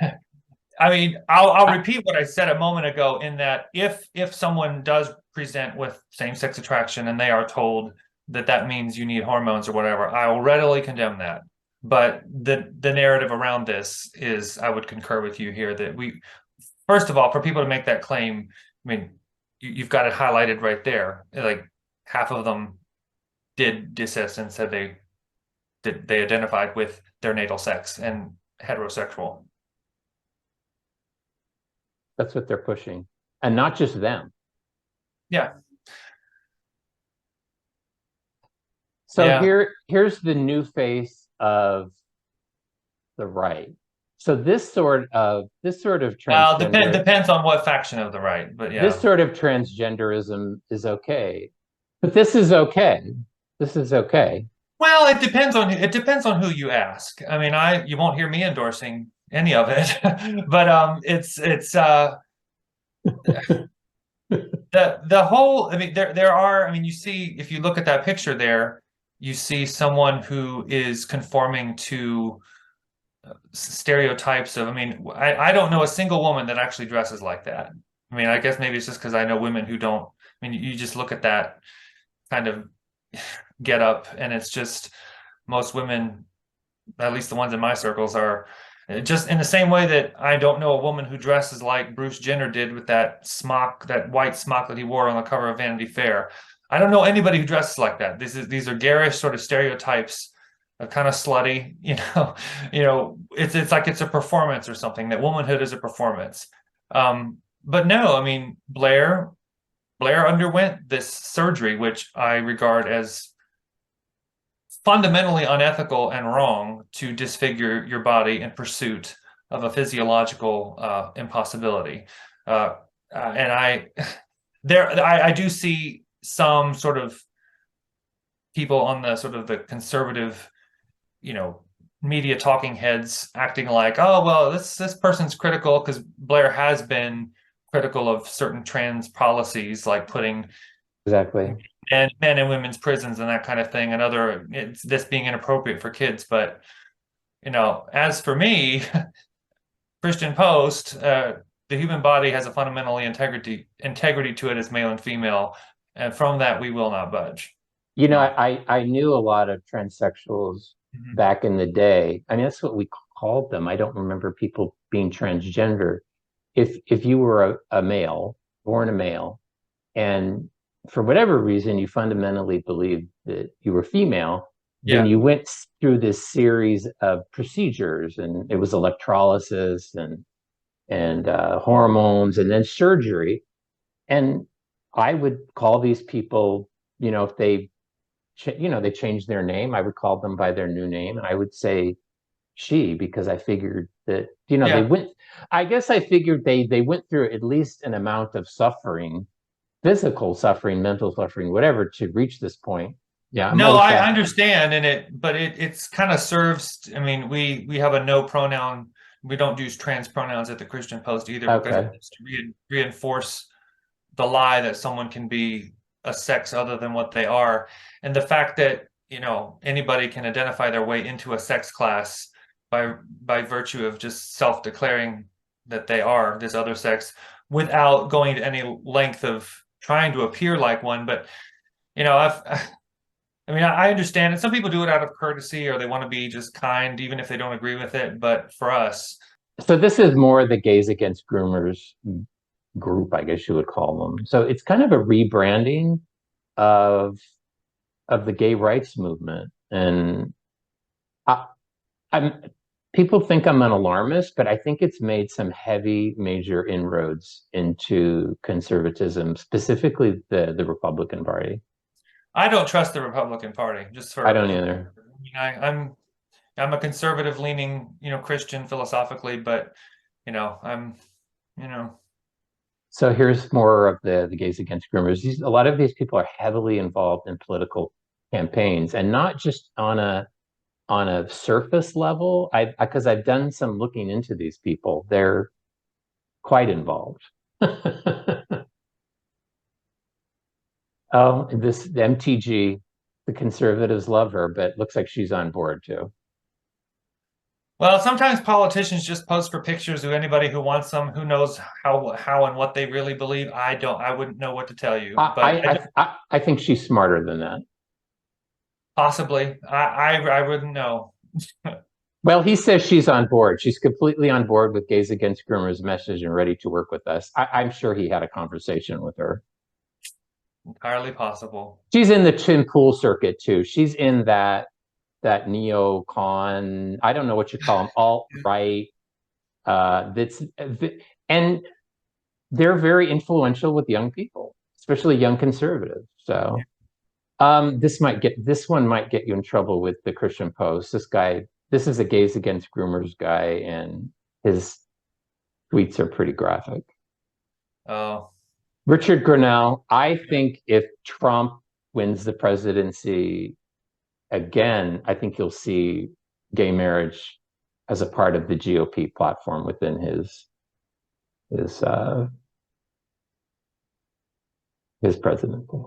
I mean, I'll repeat what I said a moment ago in that if someone does present with same-sex attraction and they are told that that means you need hormones or whatever, I will readily condemn that. But the narrative around this is, I would concur with you here that we, first of all, for people to make that claim, I mean, you've got it highlighted right there. Like half of them did desist and said they identified with their natal sex and heterosexual. That's what they're pushing. And not just them. Yeah. So Yeah. here's the new face of the right. So this sort of Well, transgender depends on what faction of the right, but this yeah. sort of transgenderism is okay. But this is okay. This is okay. Well, it depends on who you ask. I mean, you won't hear me endorsing any of it, but it's the whole. I mean, there are. I mean, you see if you look at that picture there, you see someone who is conforming to stereotypes of. I mean, I don't know a single woman that actually dresses like that. I mean, I guess maybe it's just because I know women who don't. I mean, you just look at that kind of get up, and it's just most women, at least the ones in my circles, are just in the same way that I don't know a woman who dresses like Bruce Jenner did with that smock, that white smock that he wore on the cover of Vanity Fair. I don't know anybody who dresses like that. These are garish sort of stereotypes, kind of slutty. It's like it's a performance or something. That womanhood is a performance. But no, I mean Blair underwent this surgery, which I regard as fundamentally unethical and wrong to disfigure your body in pursuit of a physiological impossibility. And I do see some sort of people on the sort of the conservative, media talking heads acting like, oh well, this person's critical because Blair has been critical of certain trans policies like putting Exactly. men and women's prisons and that kind of thing, and this being inappropriate for kids. But as for me, Christian Post, the human body has a fundamentally integrity to it as male and female, and from that we will not budge. I knew a lot of transsexuals Mhm. back in the day. I mean, that's what we called them. I don't remember people being transgender. If you were a male, born a male, and for whatever reason you fundamentally believed that you were female, then Yeah, you went through this series of procedures, and it was electrolysis and hormones, and then surgery. And I would call these people, if they changed their name, I would call them by their new name, and I would say she, because I figured that they yeah. went. I guess I figured they went through at least an amount of suffering, physical suffering, mental suffering, whatever, to reach this point. Yeah, I'm No, always I fascinated. understand, but it's kind of serves. I mean, we have a no pronoun. We don't use trans pronouns at the Christian Post either because Okay. it's to reinforce the lie that someone can be a sex other than what they are. And the fact that, anybody can identify their way into a sex class by virtue of just self-declaring that they are this other sex without going to any length of trying to appear like one. But, I understand it. Some people do it out of courtesy or they want to be just kind, even if they don't agree with it. But for us, So this is more the Gays Against Groomers group, I guess you would call them. So it's kind of a rebranding of the gay rights movement. And I, I'm people think I'm an alarmist, but I think it's made some heavy major inroads into conservatism, specifically the Republican Party. I don't trust the Republican Party. Just I for don't either. I mean, I'm a conservative leaning, Christian philosophically, but I'm, you know, So here's more of the gays against groomers. A lot of these people are heavily involved in political campaigns, and not just on a surface level. Because I've done some looking into these people. They're quite involved. Oh, the MTG, the conservatives love her, but looks like she's on board too. well, sometimes politicians just post for pictures of anybody who wants them, who knows how and what they really believe. I wouldn't know what to tell you, but I think she's smarter than that. possibly, I wouldn't know. Well, he says she's on board. She's completely on board with Gays Against Groomers message and ready to work with us. I'm sure he had a conversation with her. Entirely possible. She's in the Chin Pool circuit too. She's in that neocon, I don't know what you call them, alt right. That's and they're very influential with young people, especially young conservatives. So this one might get you in trouble with the Christian Post. This is a Gays Against Groomers guy, and his tweets are pretty graphic. Oh, Richard Grinnell, I think if Trump wins the presidency again, I think you'll see gay marriage as a part of the GOP platform within his uh, his presidency.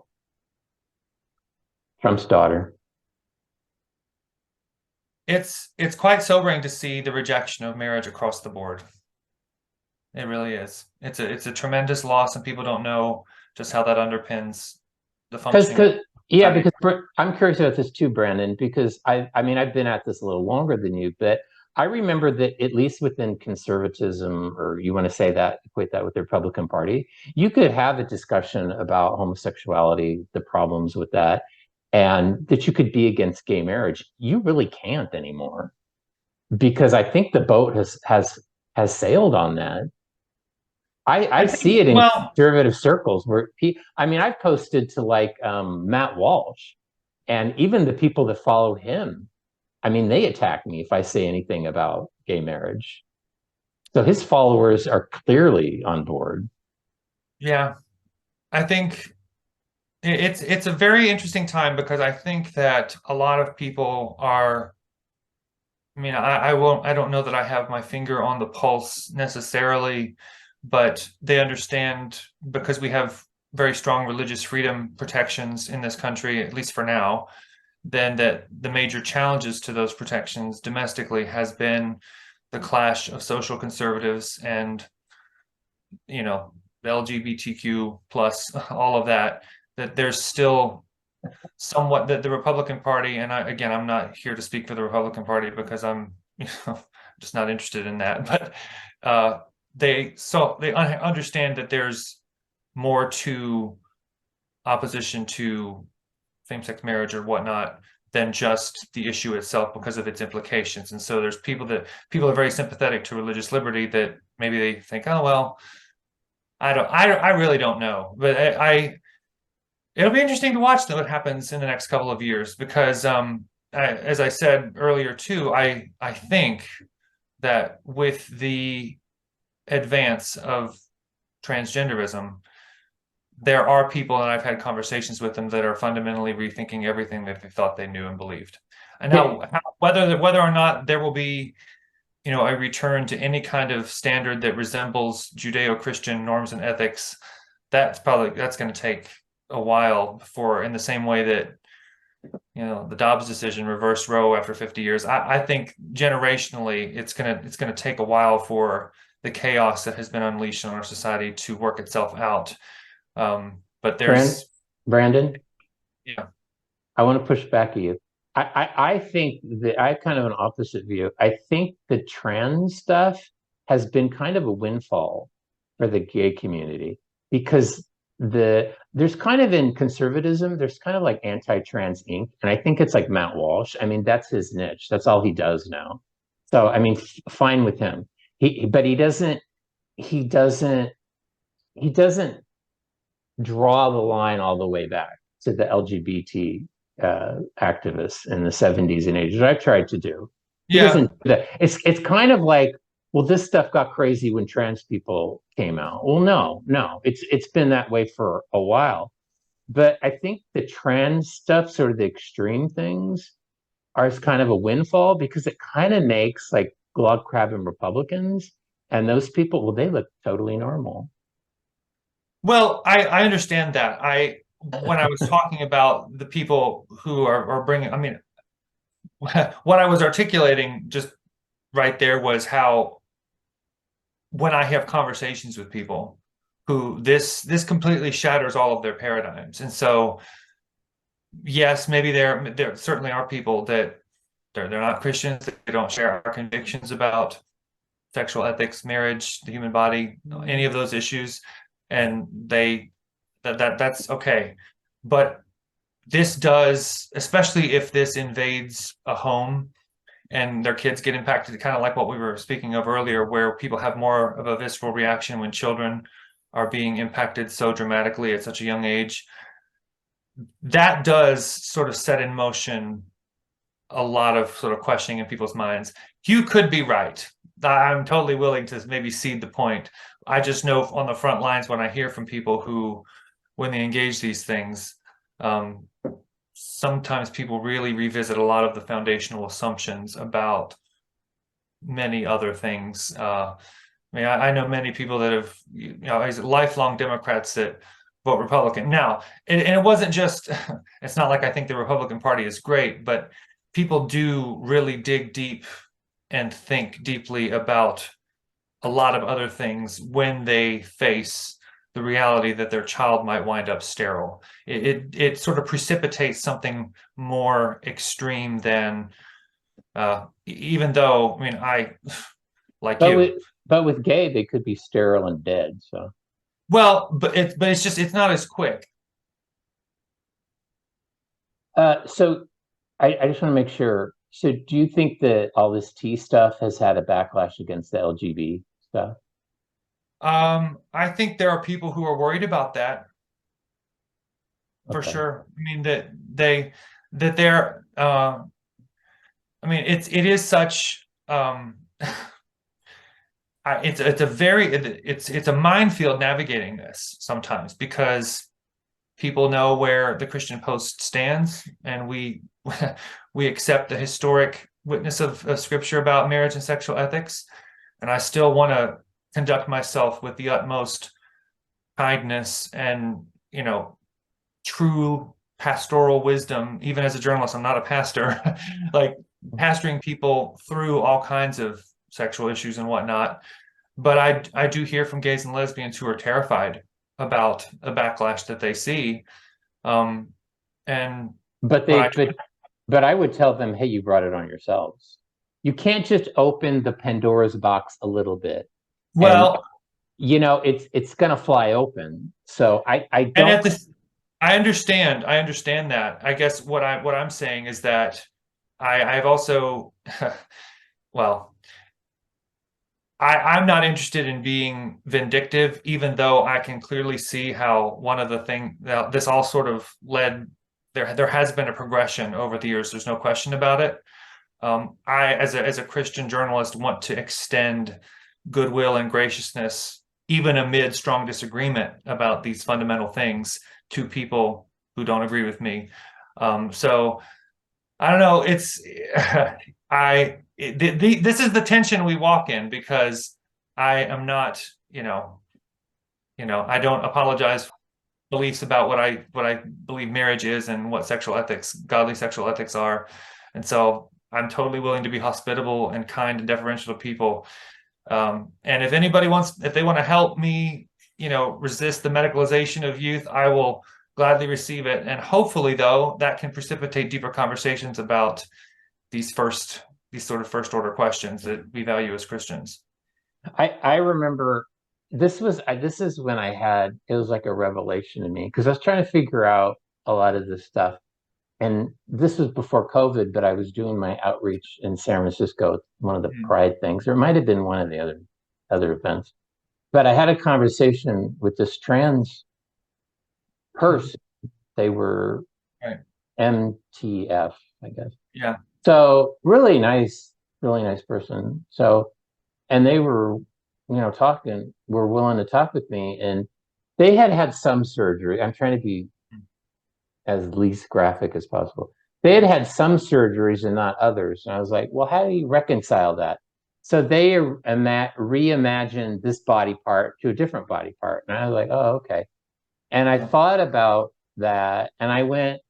Trump's daughter. it's quite sobering to see the rejection of marriage across the board. It really is. It's a tremendous loss, and people don't know just how that underpins the functioning of Yeah, society. because I'm curious about this too, Brandon, because I mean, I've been at this a little longer than you, but I remember that at least within conservatism, or you want to say that, equate that with the Republican Party, you could have a discussion about homosexuality, the problems with that, and that you could be against gay marriage. You really can't anymore because I think the boat has sailed on that. I I see think, it in well, conservative circles where I mean, I've posted to like Matt Walsh, and even the people that follow him, I mean, they attack me if I say anything about gay marriage. So his followers are clearly on board. yeah, I think it's a very interesting time because I think that a lot of people are. I mean, I don't know that I have my finger on the pulse necessarily, but they understand because we have very strong religious freedom protections in this country, at least for now, then that the major challenges to those protections domestically has been the clash of social conservatives and, you know, the LGBTQ plus all of that, that there's still somewhat that the Republican Party, and I'm not here to speak for the Republican Party because I'm, just not interested in that, but they understand that there's more to opposition to same-sex marriage or whatnot than just the issue itself because of its implications. And so there's people are very sympathetic to religious liberty that maybe they think, oh well, I really don't know, but it'll be interesting to watch what happens in the next couple of years because as I said earlier too, I think that with the advance of transgenderism, there are people, and I've had conversations with them that are fundamentally rethinking everything that they thought they knew and believed. And Yeah, now, whether or not there will be, a return to any kind of standard that resembles Judeo-Christian norms and ethics, that's going to take a while before, in the same way that the Dobbs decision reversed Roe after 50 years. I think generationally, it's gonna take a while for the chaos that has been unleashed on our society to work itself out. But Brand, there's, Brandon, yeah, I want to push back at you. I think that I have kind of an opposite view. I think the trans stuff has been kind of a windfall for the gay community because there's kind of in conservatism, there's kind of like anti-trans ink, and I think it's like Matt Walsh. I mean, that's his niche. That's all he does now. So I mean, fine with him. But he doesn't draw the line all the way back. to the LGBT activists in the 70s and 80s. I've tried to do. He Yeah. doesn't do that. It's kind of like, well, this stuff got crazy when trans people came out. Well, no, it's been that way for a while. But I think the trans stuff, sort of the extreme things, are kind of a windfall because it kind of makes like glog crabbing Republicans and those people, well, they look totally normal. Well, I understand that. When I was talking about the people who are bringing, I mean, what I was articulating just right there was how when I have conversations with people who this completely shatters all of their paradigms. And so, yes, maybe there certainly are people that they're not Christians, they don't share our convictions about sexual ethics, marriage, the human body, any of those issues, and that's okay. But this does, especially if this invades a home and their kids get impacted, kind of like what we were speaking of earlier, where people have more of a visceral reaction when children are being impacted so dramatically at such a young age. That does sort of set in motion a lot of sort of questioning in people's minds. You could be right. I'm totally willing to maybe cede the point. I just know on the front lines when I hear from people who, when they engage these things, sometimes people really revisit a lot of the foundational assumptions about many other things. I mean, I know many people that have, lifelong Democrats that vote Republican. Now, and it wasn't just, it's not like I think the Republican Party is great, but people do really dig deep and think deeply about a lot of other things when they face the reality that their child might wind up sterile. It sort of precipitates something more extreme than even though, I mean, I like But you. with gay, they could be sterile and dead. So Well, but it's just it's not as quick. so I just want to make sure. So do you think that all this T stuff has had a backlash against the LGBT stuff? I think there are people who are worried about that for Okay. sure. I mean that they're I mean it is such it's a very it's a minefield navigating this sometimes because people know where the Christian Post stands, and we we accept the historic witness of Scripture about marriage and sexual ethics. And I still want to conduct myself with the utmost kindness and true pastoral wisdom. Even as a journalist, I'm not a pastor, like pastoring people through all kinds of sexual issues and whatnot. But I do hear from gays and lesbians who are terrified about the backlash that they see. Um, and But but I they but I would tell them, hey, you brought it on yourselves. You can't just open the Pandora's box a little bit and well, it's gonna fly open. So I and don't at this, I understand that. I guess what I'm saying is that I've also, well, I'm not interested in being vindictive, even though I can clearly see how one of the thing that this all sort of led there has been a progression over the years. There's no question about it. I, as a Christian journalist, want to extend goodwill and graciousness, even amid strong disagreement about these fundamental things, to people who don't agree with me. So I don't know. It's this is the tension we walk in because I am not, I don't apologize for beliefs about what I believe marriage is and what sexual ethics, godly sexual ethics are. And so I'm totally willing to be hospitable and kind and deferential to people. And if they want to help me, resist the medicalization of youth, I will gladly receive it. And hopefully, though, that can precipitate deeper conversations about these sort of first order questions that we value as Christians. I remember this is when it was like a revelation to me because I was trying to figure out a lot of this stuff. And this was before COVID, but I was doing my outreach in San Francisco, one of the Mm. Pride things, or it might have been one of the other events. But I had a conversation with this trans person, They were Right. MTF, I guess. Yeah. So really nice person. So, and they were, were willing to talk with me, and they had had some surgery. I'm trying to be as least graphic as possible. They had had some surgeries and not others. And I was like, well, how do you reconcile that? So they reimagined this body part to a different body part. And I was like, oh, okay. And I thought about that and I went,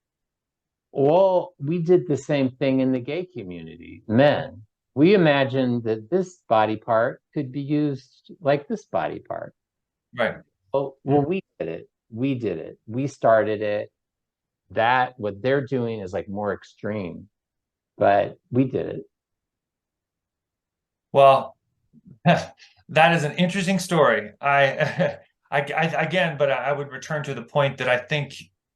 well, we did the same thing in the gay community, men. We imagined that this body part could be used like this body part. Right. Well, we did it. We did it. We started it. That what they're doing is like more extreme, but we did it. Well, that is an interesting story. Again, but I would return to the point that I think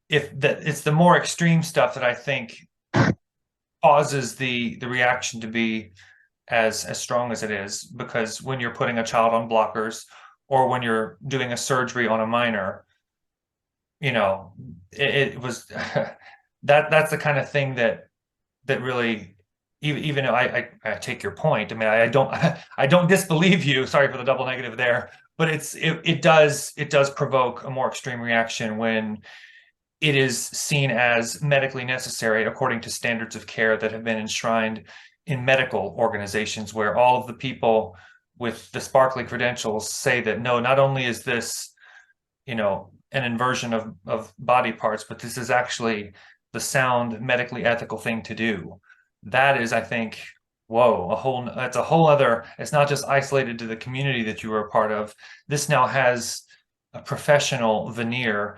if that it's the more extreme stuff that I think causes the reaction to be as strong as it is, because when you're putting a child on blockers or when you're doing a surgery on a minor, it was that's the kind of thing that really, even though I take your point. I mean, I don't I don't disbelieve you. Sorry for the double negative there, but it does provoke a more extreme reaction when it is seen as medically necessary according to standards of care that have been enshrined in medical organizations, where all of the people with the sparkly credentials say that no, not only is this, an inversion of body parts, but this is actually the sound, medically ethical thing to do. That is, I think, whoa, that's a whole other, it's not just isolated to the community that you were a part of. This now has a professional veneer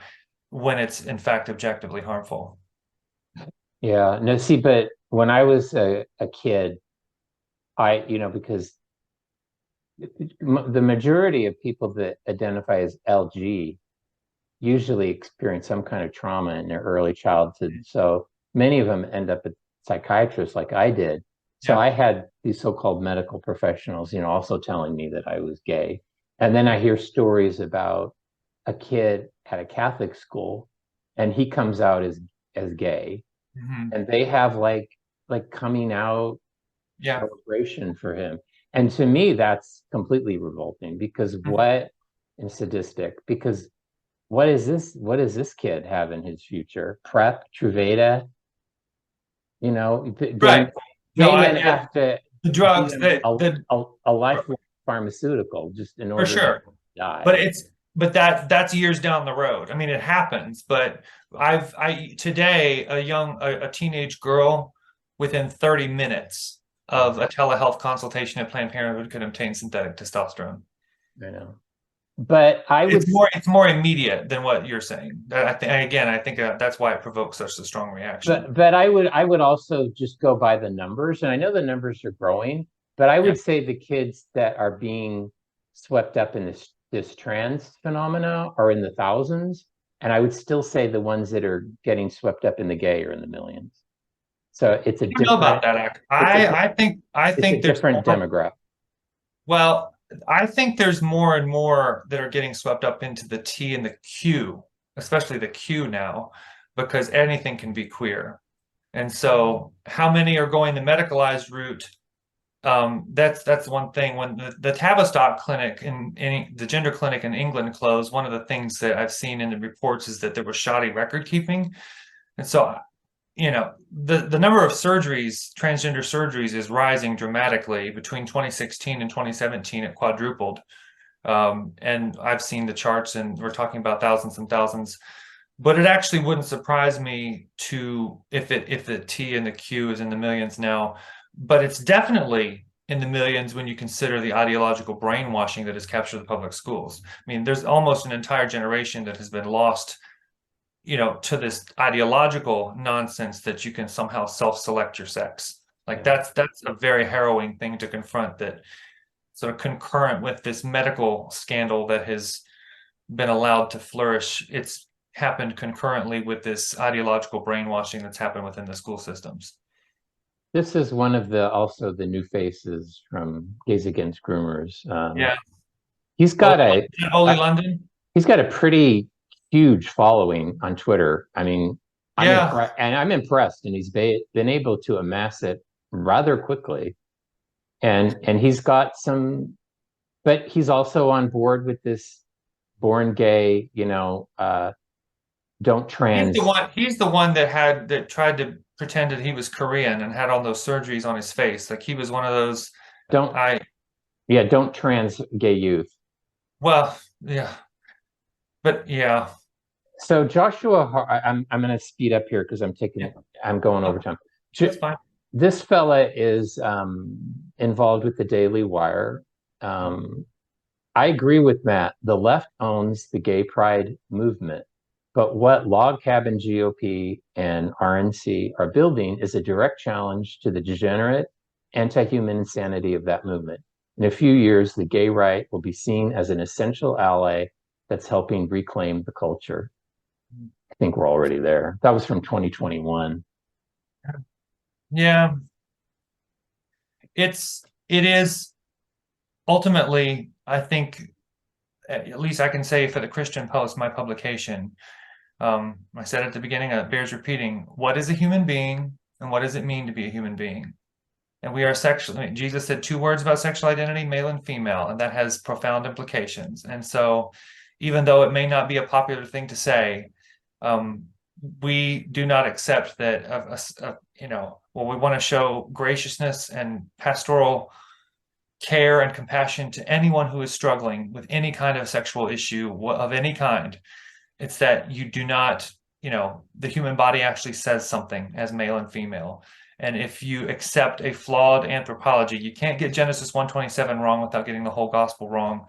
when it's in fact objectively harmful. Yeah, no, see, but when I was a kid, because the majority of people that identify as LG usually experience some kind of trauma in their early childhood. So many of them end up at psychiatrists like I did. So Yeah. I had these so-called medical professionals, also telling me that I was gay. And then I hear stories about a kid at a Catholic school and he comes out as gay Mhm. and they have like coming out Yeah. celebration for him. And to me, that's completely revolting because Mhm. what and sadistic because what is this? What does this kid have in his future? Prep, Truvada, Right. then No, gay men have to the beat drugs them that the a lifelong pharmaceutical just in for order not sure. to die. But that's years down the road. I mean, it happens, but I today a teenage girl within 30 minutes Yeah, of a telehealth consultation at Planned Parenthood could obtain synthetic testosterone. I know. But I would, It's more immediate than what you're saying. I think that's why it provokes such a strong reaction. but I would also just go by the numbers, and I know the numbers are growing, but I Yeah. would say the kids that are being swept up in this trans phenomena are in the thousands, and I would still say the ones that are getting swept up in the gay are in the millions. So I don't know about that, Ak. it's a I it's a think there's different more. demographic. Well, I think there's more and more that are getting swept up into the T and the Q, especially the Q now, because anything can be queer. And so, how many are going the medicalized route? That's one thing. When the Tavistock clinic in the gender clinic in England closed, one of the things that I've seen in the reports is that there was shoddy record keeping. And so, the number of surgeries, transgender surgeries, is rising dramatically. Between 2016 and 2017, it quadrupled. And I've seen the charts, and we're talking about thousands and thousands. But it actually wouldn't surprise me to if the T and the Q is in the millions now, but it's definitely in the millions when you consider the ideological brainwashing that has captured the public schools. I mean, there's almost an entire generation that has been lost, to this ideological nonsense that you can somehow self-select your sex. Like Yeah. that's a very harrowing thing to confront, that sort of concurrent with this medical scandal that has been allowed to flourish. It's happened concurrently with this ideological brainwashing that's happened within the school systems. This is one of the new faces from Gays Against Groomers. Yeah. He's got Holy a London. he's got a pretty huge following on Twitter. I mean, I'm Yeah. impressed, and I'm impressed, and he's been able to amass it rather quickly. And he's got some, but he's also on board with this born gay, don't trans, He's the one that tried to pretend that he was Korean and had all those surgeries on his face. Like he was one of those. don't, I yeah, don't trans gay youth. well, yeah, but yeah, So Joshua, I'm going to speed up here because yeah, I'm going over no, time. that's fine. This fella is involved with the Daily Wire. Um, I agree with Matt. The left owns the gay pride movement, but what Log Cabin GOP and RNC are building is a direct challenge to the degenerate, anti-human insanity of that movement. In a few years, the gay right will be seen as an essential ally that's helping reclaim the culture. I think we're already there. That was from 2021. Yeah, it is ultimately, I think, at least I can say for the Christian Post, my publication. I said at the beginning, it bears repeating, what is a human being and what does it mean to be a human being? And we are sexually, Jesus said two words about sexual identity, male and female, and that has profound implications. And so, even though it may not be a popular thing to say, um, we do not accept that, well, we want to show graciousness and pastoral care and compassion to anyone who is struggling with any kind of sexual issue of any kind. It's that you do not, the human body actually says something as male and female. And if you accept a flawed anthropology, you can't get Genesis 1:27 wrong without getting the whole gospel wrong.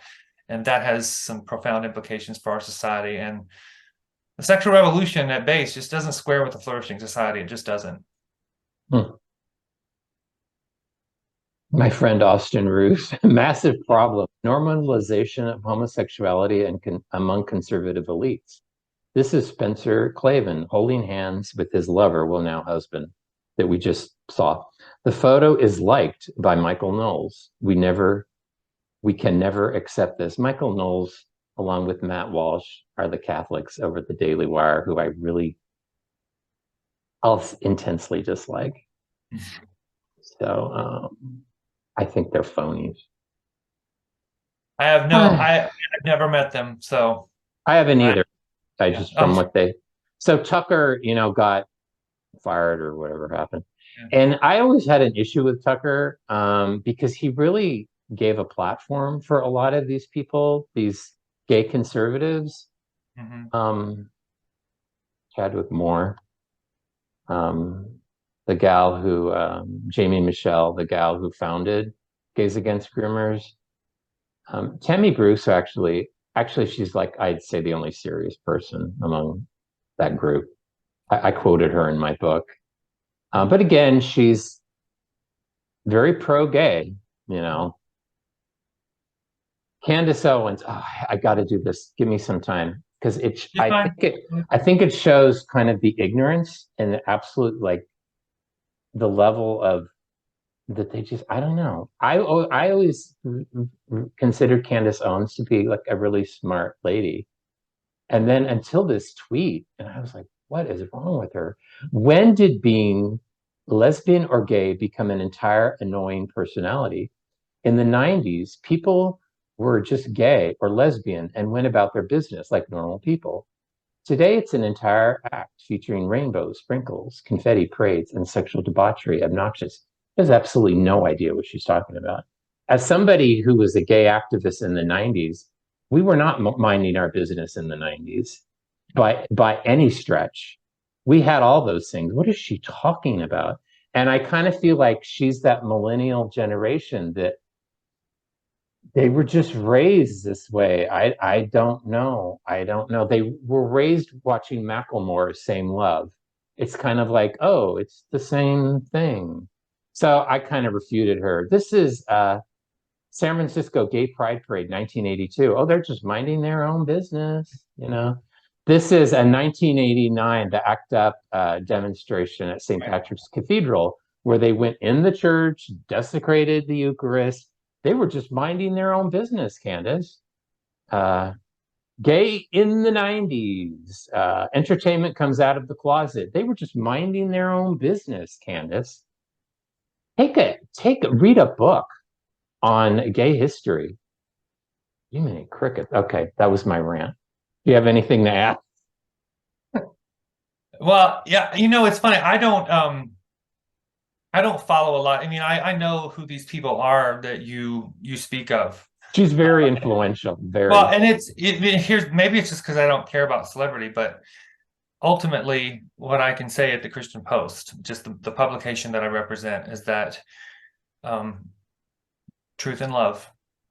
And that has some profound implications for our society. And the sexual revolution at base just doesn't square with a flourishing society. It just doesn't. Hmm. My friend Austin Ruth, massive problem, normalization of homosexuality among conservative elites. This is Spencer Clavin holding hands with his lover, well, now husband, that we just saw. The photo is liked by Michael Knowles. We can never accept this. Michael Knowles, along with Matt Walsh, are the Catholics over at the Daily Wire who I'll intensely dislike. So I think they're phonies. I've never met them, so I haven't I either. I yeah. just from what they. So Tucker, got fired or whatever happened, Yeah. and I always had an issue with Tucker because he really gave a platform for a lot of these people, these gay conservatives. Mhm. Chadwick Moore, the gal who Jamie Michelle, the gal who founded Gays Against Groomers. Tammy Bruce actually she's like I'd say the only serious person among that group. I quoted her in my book. But again, she's very pro-gay, you know. Candace Owens, oh, I got to do this. Give me some time because You're fine. I think it shows kind of the ignorance and the absolute like the level of that they just I don't know. I always considered Candace Owens to be like a really smart lady, and then until this tweet, and I was like, what is wrong with her? When did being lesbian or gay become an entire annoying personality? In the 90s, people were just gay or lesbian and went about their business like normal people. Today, it's an entire act featuring rainbows, sprinkles, confetti parades, and sexual debauchery, obnoxious. Has absolutely no idea what she's talking about. As somebody who was a gay activist in the 90s, we were not minding our business in the 90s by any stretch. We had all those things. What is she talking about? And I kind of feel like she's that millennial generation that they were just raised this way. I don't know. I don't know. They were raised watching Macklemore, Same Love. It's kind of like, oh, it's the same thing. So I kind of refuted her. This is San Francisco Gay Pride Parade, 1982. Oh, they're just minding their own business, you know. This is a 1989, the ACT UP demonstration at St. Patrick's Cathedral, where they went in the church, desecrated the Eucharist. They were just minding their own business, Candace. Uh, Gay in the 90s. Entertainment comes out of the closet. They were just minding their own business, Candace. Read a book on gay history. You mean cricket? Okay, that was my rant. Do you have anything to add? Well, yeah, it's funny. I don't follow a lot. I mean, I know who these people are that you speak of. She's very influential, Well, very. and here's maybe it's just because I don't care about celebrity, but ultimately, what I can say at the Christian Post, just the publication that I represent, is that um, truth and love.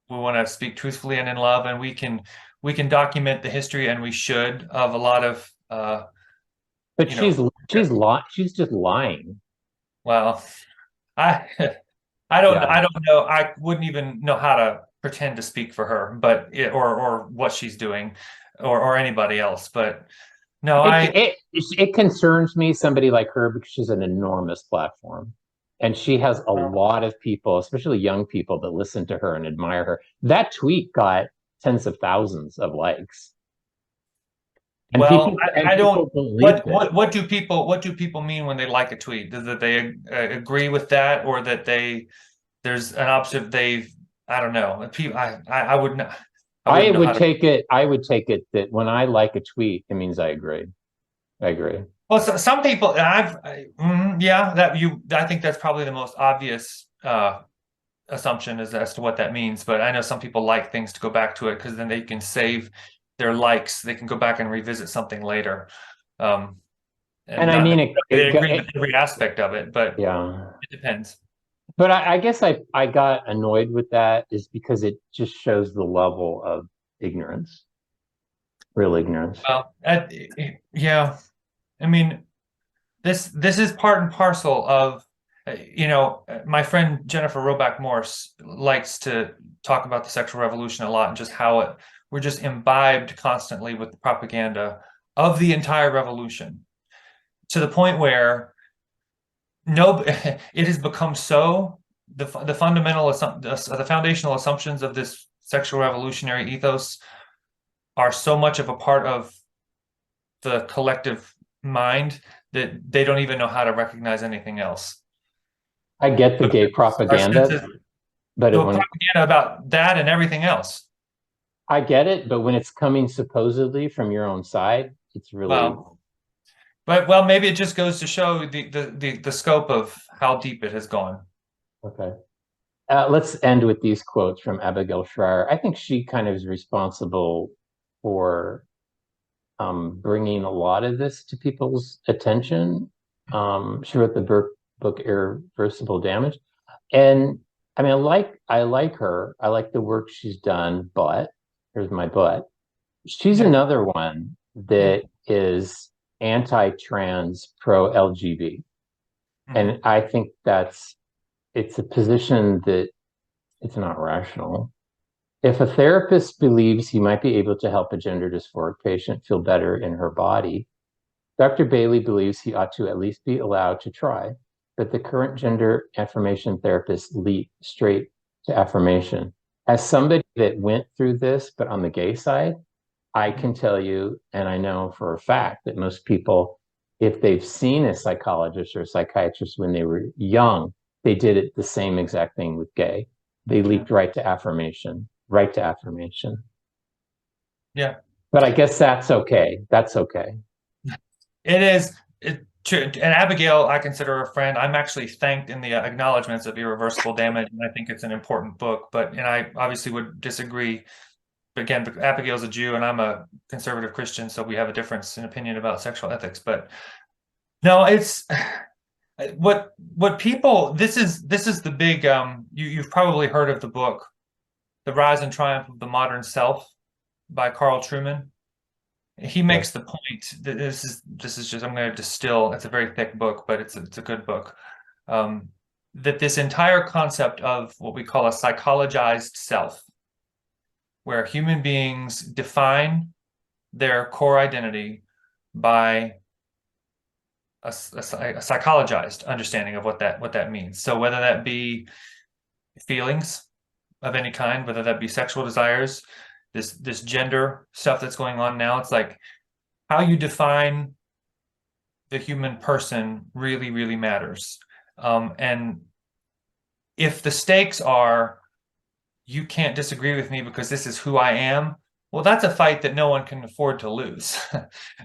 We want to speak truthfully and in love, and we can document the history, and we should, of a lot of But you know she's just lying. well, I I don't know. I wouldn't even know how to pretend to speak for her, but or what she's doing, or anybody else. But no, It concerns me somebody like her because she's an enormous platform. And she has a lot of people, especially young people, that listen to her and admire her. That tweet got tens of thousands of likes. And well, I people don't. believed What it. what do people mean when they like a tweet? Is that they agree with that, or that there's an option they've I don't know. People, I would not. I wouldn't know how to. I would take it that when I like a tweet, it means I agree. I agree. Well, some people, and yeah, I think that's probably the most obvious assumption is as to what that means. But I know some people like things to go back to it because then they can save their likes. They can go back and revisit something later. Um, and And I not mean, necessarily they agree with every aspect of it, but yeah. it depends. But I guess I got annoyed with that is because it just shows the level of ignorance, real ignorance. Well, yeah, I mean, this is part and parcel of my friend Jennifer Roback Morse likes to talk about the sexual revolution a lot and just how we're just imbibed constantly with the propaganda of the entire revolution to the point where no it has become so the the foundational assumptions of this sexual revolutionary ethos are so much of a part of the collective mind that they don't even know how to recognize anything else. I get the But gay our propaganda, senses, but the when propaganda about that and everything else. I get it, but when it's coming supposedly from your own side, it's really Well, well, maybe it just goes to show the scope of how deep it has gone. okay. Let's end with these quotes from Abigail Shrier. I think she kind of is responsible for bringing a lot of this to people's attention. She wrote the book Irreversible Damage, and I mean, I like her. I like the work she's done, but here's my but. She's Yeah, another one yeah. that is anti-trans, pro-LGBT, Hmm. and I think it's a position that it's not rational. If a therapist believes he might be able to help a gender dysphoric patient feel better in her body, Dr. Bailey believes he ought to at least be allowed to try, but the current gender affirmation therapists leap straight to affirmation. As somebody that went through this, but on the gay side, I can tell you, and I know for a fact that most people, if they've seen a psychologist or a psychiatrist when they were young, they did it the same exact thing with gay. They Yeah, leaped right to affirmation, right to affirmation. yeah. But I guess that's okay. That's okay. It is. And Abigail, I consider a friend. I'm actually thanked in the acknowledgments of Irreversible Damage, and I think it's an important book. But and I obviously would disagree. But again, Abigail's a Jew, and I'm a conservative Christian, so we have a difference in opinion about sexual ethics. But no, it's what people. This is the big. You've probably heard of the book, The Rise and Triumph of the Modern Self by Carl Trueman. He Yes. makes the point that this is just I'm going to distill. It's a very thick book, but it's a good book. Um, that this entire concept of what we call a psychologized self, where human beings define their core identity by a psychologized understanding of what that means. So whether that be feelings of any kind, whether that be sexual desires, this gender stuff that's going on now. It's like how you define the human person really, really matters. And if the stakes are you can't disagree with me because this is who I am, well, that's a fight that no one can afford to lose.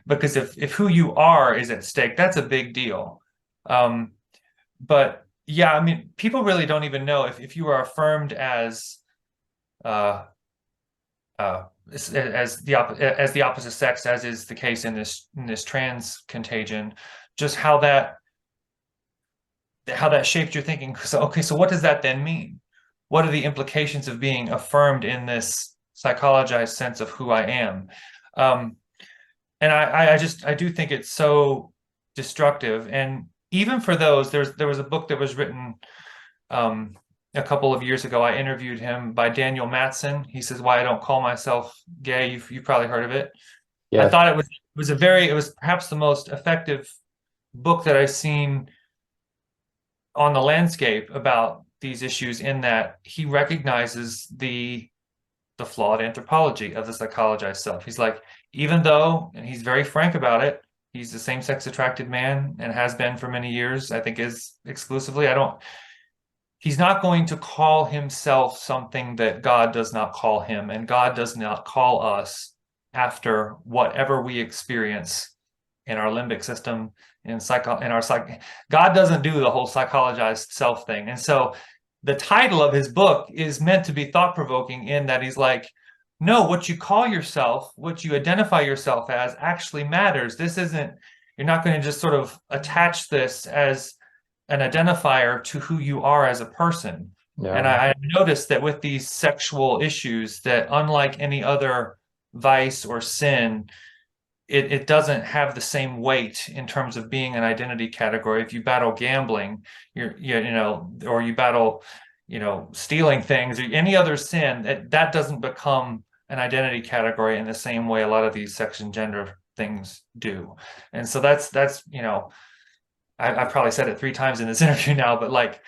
Because if who you are is at stake, that's a big deal. But yeah, I mean, people really don't even know if you are affirmed uh, as the opposite sex, as is the case in this trans contagion, just how that shaped your thinking. So, okay, so what does that then mean? What are the implications of being affirmed in this psychologized sense of who I am? And I do think it's so destructive. And even for those, there was a book that was written a couple of years ago. I interviewed him by Daniel Matson. He says, "Why I Don't Call Myself Gay." You've probably heard of it. I Yeah. thought it was perhaps the most effective book that I've seen on the landscape about these issues, in that he recognizes the flawed anthropology of the psychologized self. He's like, even though, and he's very frank about it, he's the same-sex attracted man and has been for many years, I think is exclusively. He's not going to call himself something that God does not call him, and God does not call us after whatever we experience in our limbic system, God doesn't do the whole psychologized self thing. And so the title of his book is meant to be thought-provoking, in that he's like, no, what you call yourself, what you identify yourself as, actually matters. This isn't, you're not going to just sort of attach this as an identifier to who you are as a person. Yeah. And I noticed that with these sexual issues, that unlike any other vice or sin, it doesn't have the same weight in terms of being an identity category. If you battle gambling, or you battle, stealing things, or any other sin, that doesn't become an identity category in the same way a lot of these sex and gender things do. And so that's I've probably said it 3 times in this interview now, but like,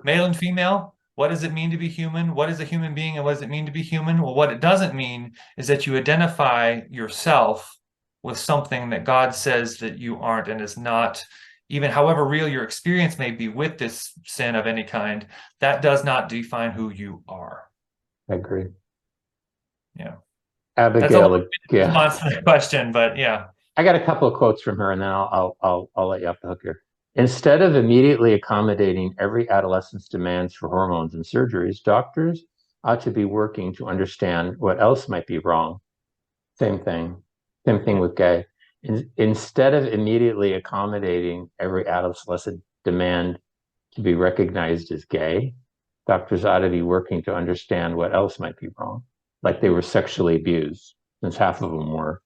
male and female, what does it mean to be human? What is a human being, and what does it mean to be human? Well, what it doesn't mean is that you identify yourself with something that God says that you aren't, and is not, even however real your experience may be with this sin of any kind, that does not define who you are. I agree. Yeah. That's a Abigail, little response to the question, but yeah. I got a couple of quotes from her, and then I'll let you off the hook here. Instead of immediately accommodating every adolescent's demands for hormones and surgeries, doctors ought to be working to understand what else might be wrong. Same thing. Same thing with gay. Instead of immediately accommodating every adolescent demand to be recognized as gay, doctors ought to be working to understand what else might be wrong, like they were sexually abused, since half of them were.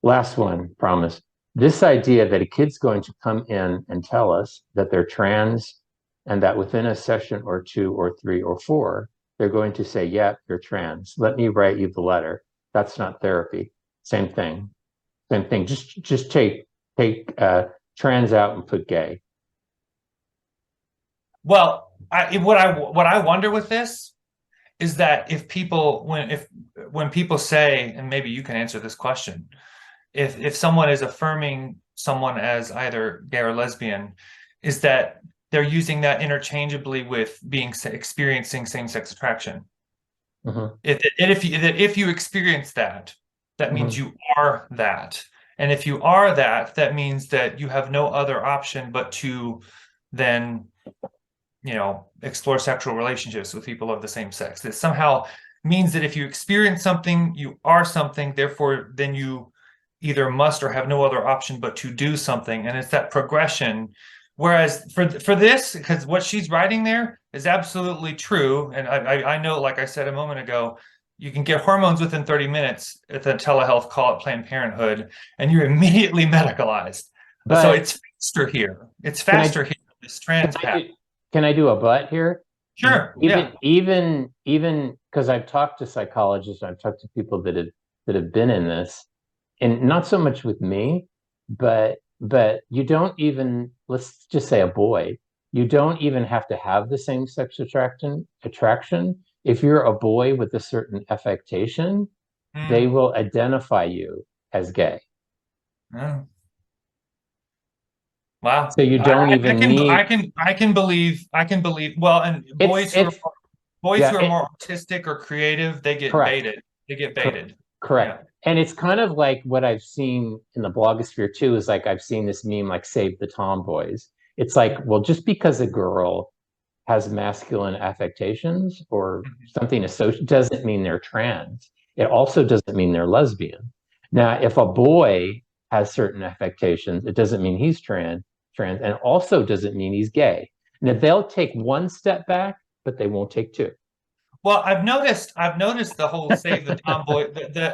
Last one, promise. This idea that a kid's going to come in and tell us that they're trans, and that within a session or 2 or 3 or 4, they're going to say, yeah, you're trans. Let me write you the letter. That's not therapy. Same thing. Same thing. Just take trans out and put gay. Well, what I wonder with this is that when people say, and maybe you can answer this question, if someone is affirming someone as either gay or lesbian, is that they're using that interchangeably with experiencing same-sex attraction. Mm-hmm. If you experience that, that means Mm-hmm. you are that. And if you are that, that means that you have no other option but to then, explore sexual relationships with people of the same sex. That somehow means that if you experience something, you are something, therefore then you either must or have no other option but to do something. And it's that progression. Whereas for this, because what she's writing there is absolutely true. And I know, like I said a moment ago, you can get hormones within 30 minutes at the telehealth call at Planned Parenthood, and you're immediately medicalized. But so it's faster here. It's faster here. This trans path. Can I do a but here? Sure. Even because I've talked to psychologists, I've talked to people that have been in this, and not so much with me, but you don't even, let's just say a boy, you don't even have to have the same sex attraction. If you're a boy with a certain affectation, they Mm. will identify you as gay. Yeah. Wow. So you don't even need I can believe well, and it's boys yeah, who are more artistic or creative, they get correct. baited. They get Cor- baited. Yeah. Correct. And it's kind of like what I've seen in the blogosphere too, is like I've seen this meme like save the tomboys. It's like, well, just because a girl has masculine affectations or Mhm. something associated doesn't mean they're trans. It also doesn't mean they're lesbian. Now, if a boy has certain affectations, it doesn't mean he's trans, and also doesn't mean he's gay. Now they'll take one step back, but they won't take two. Well, I've noticed the whole save the tomboy.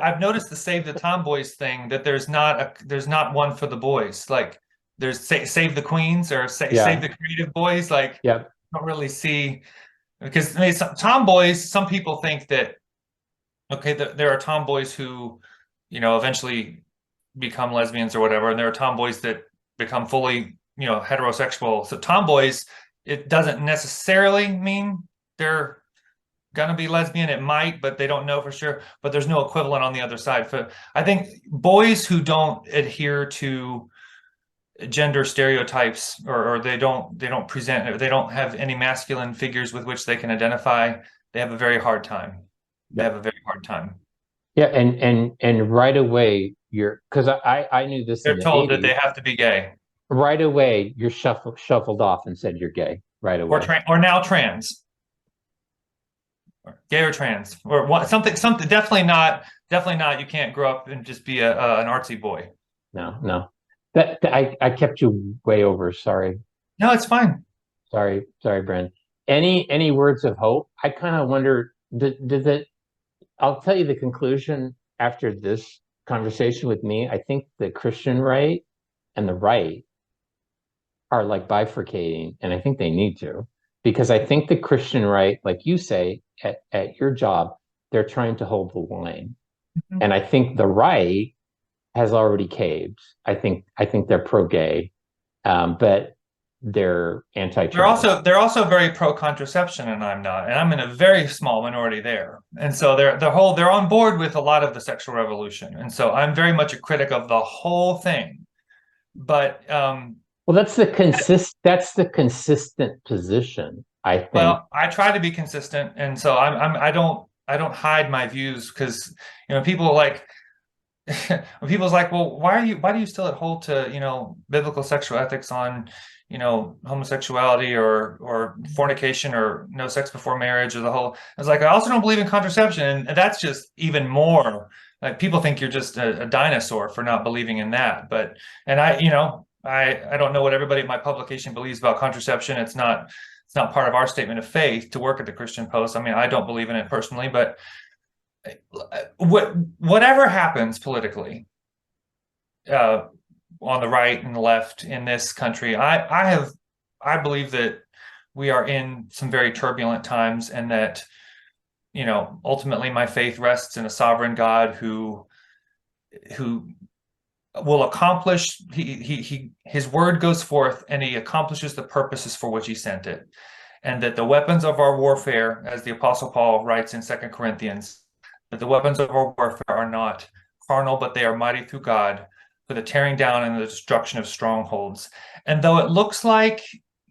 I've noticed the save the tomboys thing that there's not one for the boys. Like there's save the queens or save Yeah. the creative boys. Like Yep. I don't really see because I mean, tomboys. Some people think that okay, there are tomboys who, eventually become lesbians or whatever, and there are tomboys that become fully, heterosexual. So tomboys, it doesn't necessarily mean they're gonna be lesbian. It might, but they don't know for sure. But there's no equivalent on the other side. For I think boys who don't adhere to gender stereotypes or they don't present or they don't have any masculine figures with which they can identify, they have a very hard time. They have Yep. a very hard time. Yeah, and right away you're because I knew this in They're the told that 80s. they have to be gay Right away you're shuffled off and said you're gay right away. or now trans, gay or trans, or something. Definitely not. You can't grow up and just be an artsy boy. No, no. I kept you way over. Sorry. No, it's fine. Sorry, Brent. Any words of hope? I kind of wonder, does it I'll tell you the conclusion after this conversation with me. I think the Christian right and the right are like bifurcating, and I think they need to, because I think the Christian right, like you say, at your job, they're trying to hold the line. Mhm. And I think the right has already caved. I think they're pro-gay, but they're anti-trans. They're also very pro contraception, and I'm not, and I'm in a very small minority there. And so they're on board with a lot of the sexual revolution, and so I'm very much a critic of the whole thing. But Well, that's the consistent position, I think. well, I try to be consistent, and so I don't hide my views because people like when people's like, well, why do you still hold to, biblical sexual ethics on, homosexuality or fornication or no sex before marriage or the whole, I was like, I also don't believe in contraception. And that's just even more like people think you're just a dinosaur for not believing in that. But, and I don't know what everybody at my publication believes about contraception. It's not part of our statement of faith to work at the Christian Post. I mean, I don't believe in it personally, but whatever happens politically uh, on the right and the left in this country, I believe that we are in some very turbulent times, and that ultimately my faith rests in a sovereign God who will accomplish his word goes forth and he accomplishes the purposes for which he sent it, and that the weapons of our warfare, as the Apostle Paul writes in 2 Corinthians, that the weapons of our warfare are not carnal, but they are mighty through God for the tearing down and the destruction of strongholds. And though it looks like,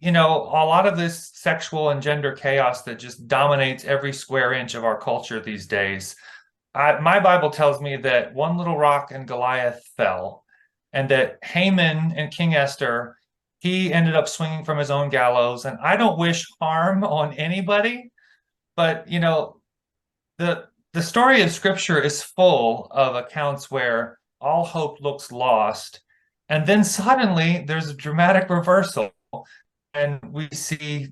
a lot of this sexual and gender chaos that just dominates every square inch of our culture these days, my Bible tells me that one little rock and Goliath fell, and that Haman and King Esther, he ended up swinging from his own gallows. And I don't wish harm on anybody, but the story of Scripture is full of accounts where all hope looks lost, and then suddenly there's a dramatic reversal, and we see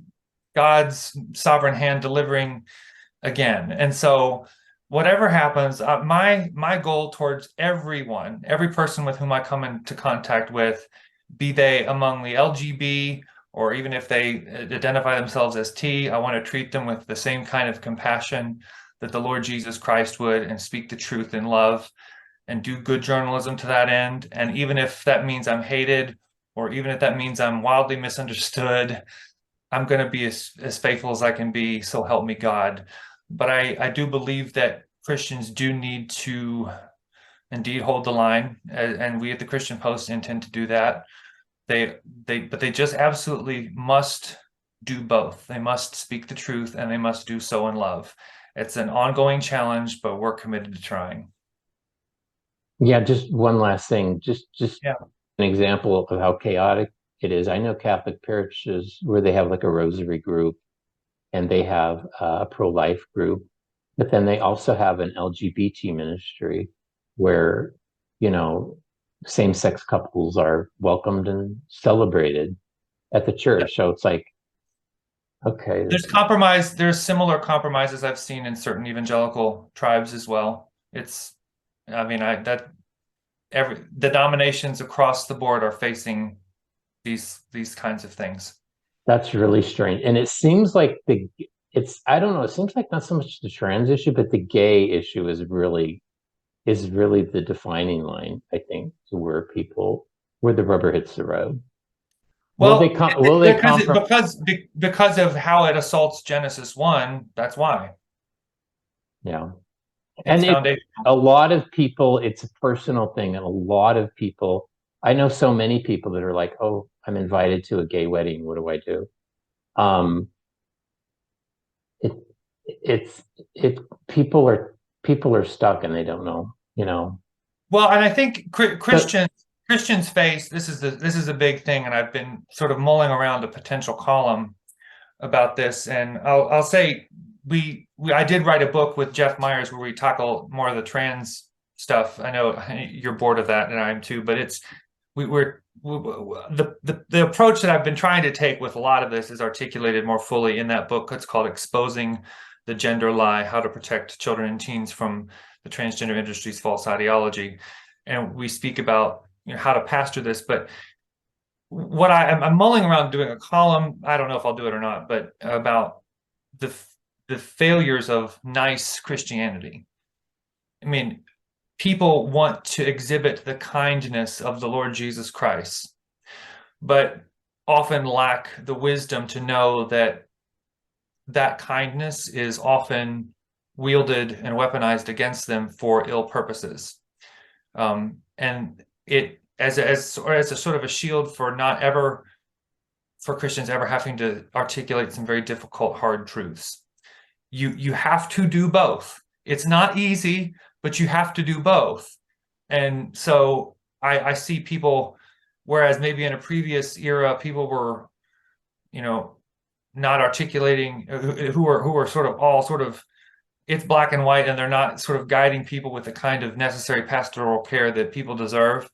God's sovereign hand delivering again. And so whatever happens, my goal towards everyone, every person with whom I come into contact with, be they among the LGBT or even if they identify themselves as T, I want to treat them with the same kind of compassion that the Lord Jesus Christ would, and speak the truth in love and do good journalism to that end. And even if that means I'm hated, or even if that means I'm wildly misunderstood, I'm going to be as faithful as I can be. So help me God. but I do believe that Christians do need to indeed hold the line, and we at the Christian Post intend to do that. They but they just absolutely must do both. They must speak the truth and they must do so in love. It's an ongoing challenge, but we're committed to trying. Yeah, just one last thing, just Yeah. an example of how chaotic it is. I know Catholic parishes where they have like a rosary group and they have a pro-life group, but then they also have an LGBT ministry where, you know, same-sex couples are welcomed and celebrated at the church. So it's like, okay, There's compromise, there's similar compromises I've seen in certain evangelical tribes as well. It's, I mean, I that every denominations across the board are facing these kinds of things. that's really strange. And it seems like I don't know, it seems like not so much the trans issue, but the gay issue is really the defining line, I think, to where the rubber hits the road. Well, Will they compromise? because of how it assaults Genesis 1, that's why. Yeah. It's And foundational. a lot of people, it's a personal thing. And a lot of people, I know so many people that are like, oh, I'm invited to a gay wedding. What do I do? Um, it, it's, it, people are, people are stuck and they don't know, you know. Well, and I think But Christians face this is a big thing, and I've been sort of mulling around a potential column about this, and I'll say I did write a book with Jeff Myers where we tackle more of the trans stuff. I know you're bored of that, and I am too, but it's the approach that I've been trying to take with a lot of this is articulated more fully in that book. It's called Exposing the Gender Lie: How to Protect Children and Teens from the Transgender Industry's False Ideology. And we speak about, you know, how to pastor this, but I'm mulling around doing a column. I don't know if I'll do it or not, but about the the failures of nice Christianity. I mean, people want to exhibit the kindness of the Lord Jesus Christ, but often lack the wisdom to know that that kindness is often wielded and weaponized against them for ill purposes. And it as a sort of a shield for not ever for Christians ever having to articulate some very difficult, hard truths. You have to do both. It's not easy, but you have to do both. And so I see people, whereas maybe in a previous era, people were, you know, not articulating, who are sort of all sort of, it's black and white, and they're not sort of guiding people with the kind of necessary pastoral care that people deserve.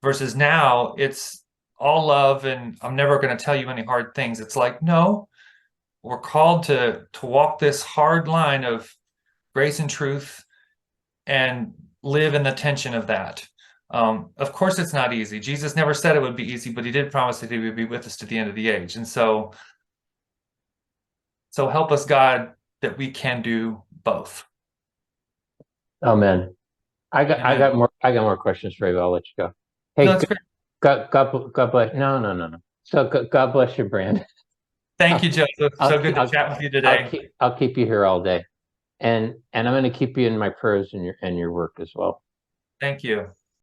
Versus now, it's all love, and I'm never going to tell you any hard things. It's like, no, we're called to walk this hard line of grace and truth and live in the tension of that. Of course, it's not easy. Jesus never said it would be easy, but he did promise that he would be with us to the end of the age. And so help us, God, that we can do both. amen. Amen. I got more questions for you. I'll let you go. No, Hey, that's great. God bless. No. So God bless you, Brand. Thank you, Joseph. I'll So keep good to chat with you today. I'll keep you here all day, and I'm going to keep you in my prayers and your work as well. Thank you.